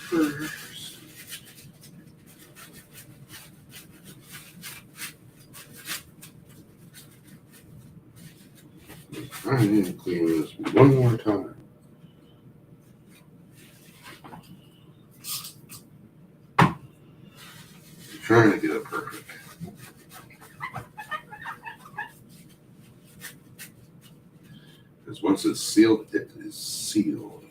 First, I need to clean this one more time. Trying to get it perfect. Because once it's sealed, it is sealed.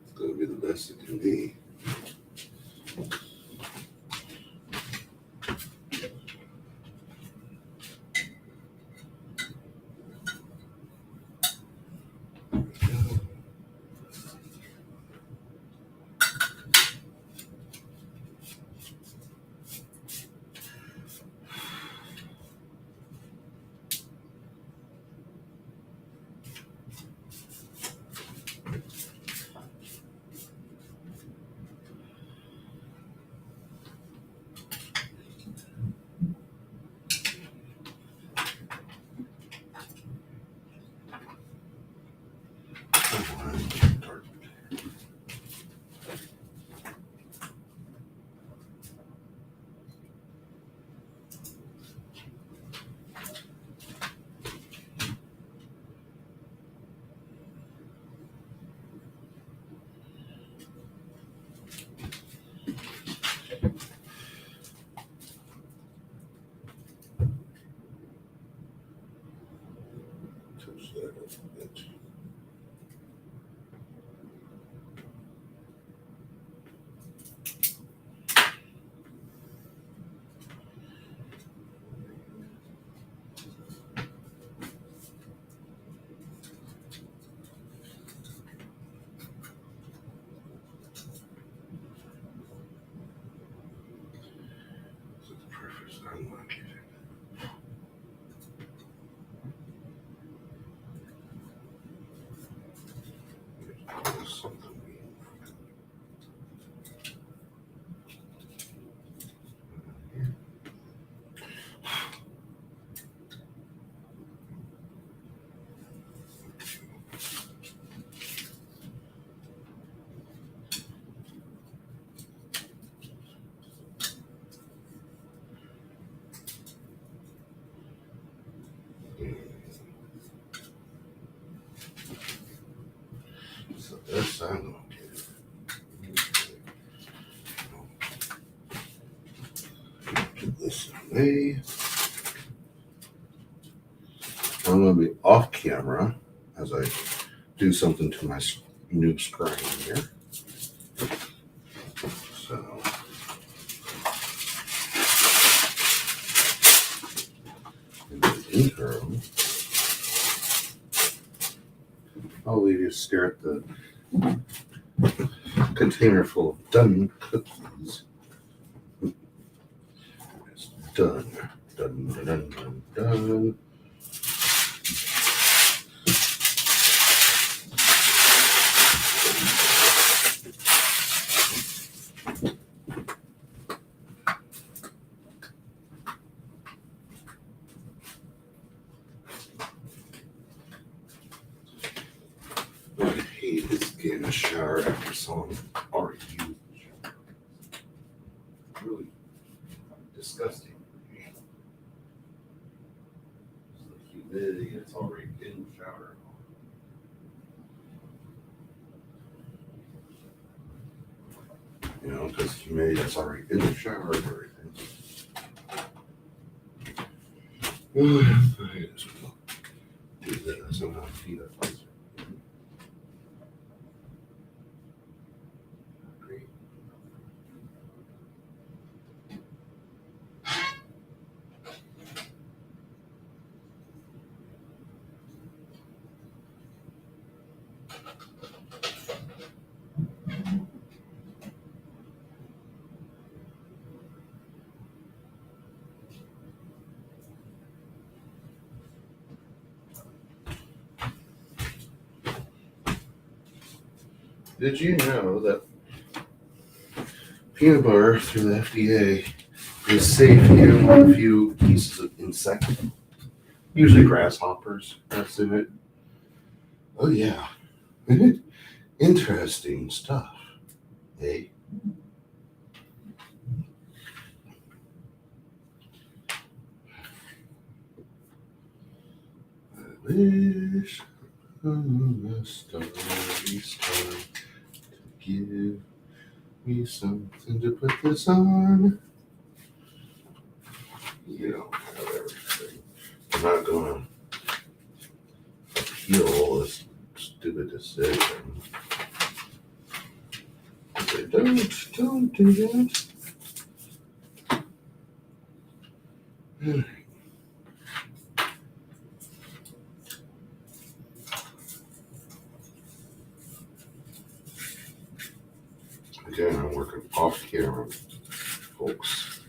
It's going to be the best it can be. So this I'm gonna get this away. I'm gonna be off camera as I do something to my new screen here. So in the interim, I'll leave you to stare at the container full of done cookies. It's done. Done, done, done, done. I hate this getting a shower after someone already used the shower. It's really disgusting. The humidity, it's already in the shower. You know, because humidity that's already in the shower and everything. I just will do this and I'll feed up this. Great. Did you know that peanut butter through the FDA is safe even with a few pieces of insect, usually grasshoppers, that's in it? Oh yeah. Interesting stuff, eh? I wish a starry's time to give me something to put this on. You don't have everything. I'm not gonna appeal all this stupid decision. Say, don't do that. Again, I'm working off camera, folks.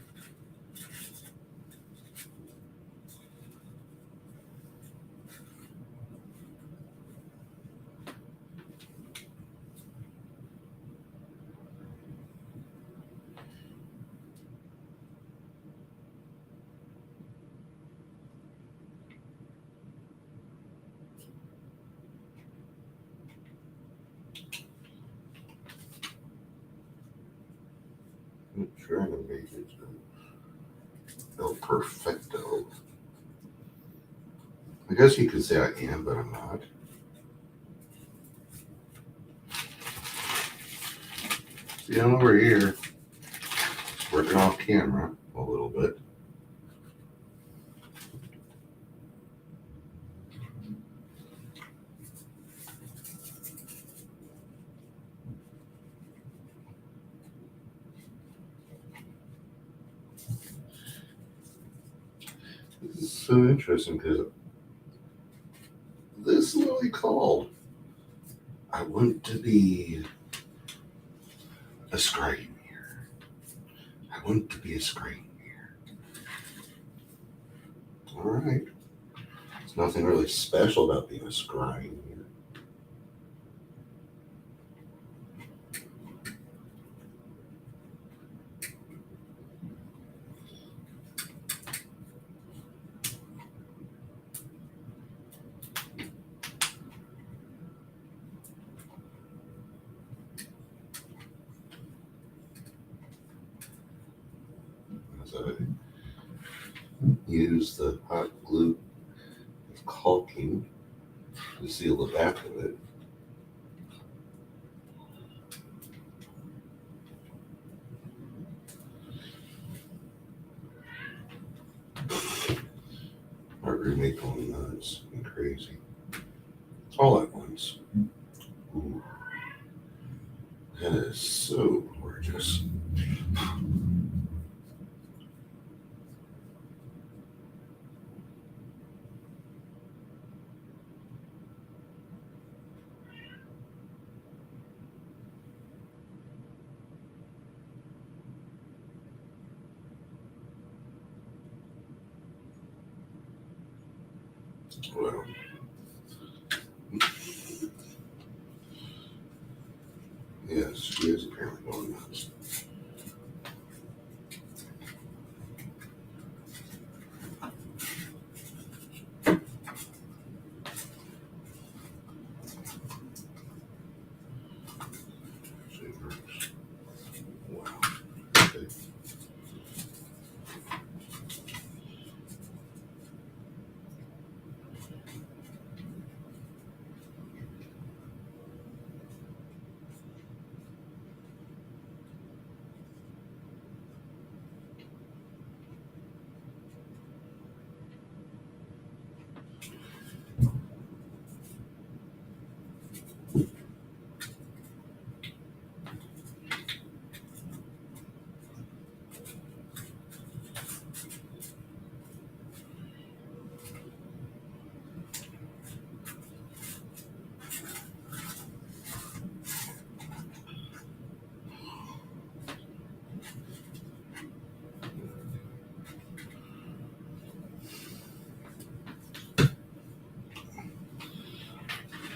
I'm trying to make it El Perfecto. I guess you could say I am, but I'm not. See, I'm over here working off camera a little bit. so interesting because this lily called. I want to be a scrying mirror. I want to be a scrying mirror. All right. There's nothing really special about being a scrying mirror. As I use the hot glue caulking to seal the back of it. My roommate going nuts and crazy. All at once. Ooh, that is so gorgeous. Well, yes, she is apparently going nuts. She works. Wow. Okay.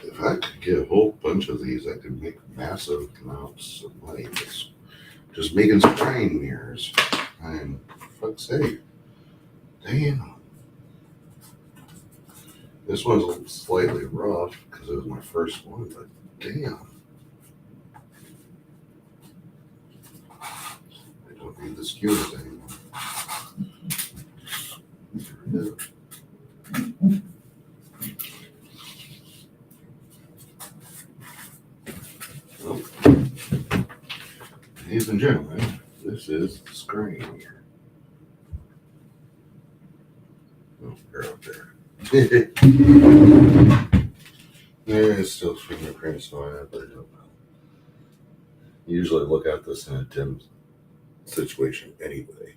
If I could get a whole bunch of these, I could make massive amounts of money just making scrying mirrors. And for fuck's sake, damn. This one's slightly rough because it was my first one, but damn. I don't need the skewers anymore. Get rid of it. Well, ladies and gentlemen, this is the screen here. Oh, you're up there. There's still fingerprints on it, but I don't know. Usually look at this in a dim situation anyway.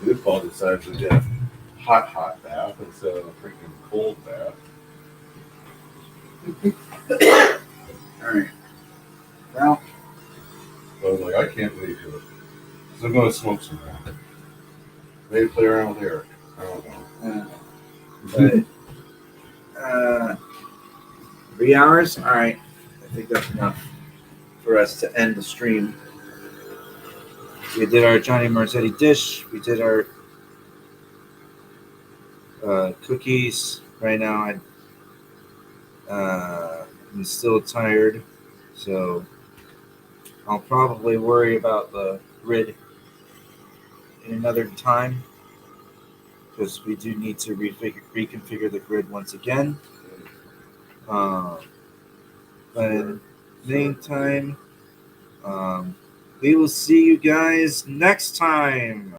This Paul decides to get a hot bath instead of a freaking cold bath. Alright. Well, So I was like, I can't leave here. So I'm going to smoke some more. Maybe play around with Eric. I don't know. but 3 hours. All right, I think that's enough for us to end the stream. We did our Johnny Marzetti dish. We did our cookies. Right now, I'm still tired, so I'll probably worry about the grid in another time because we do need to reconfigure the grid once again. But in the meantime, we will see you guys next time.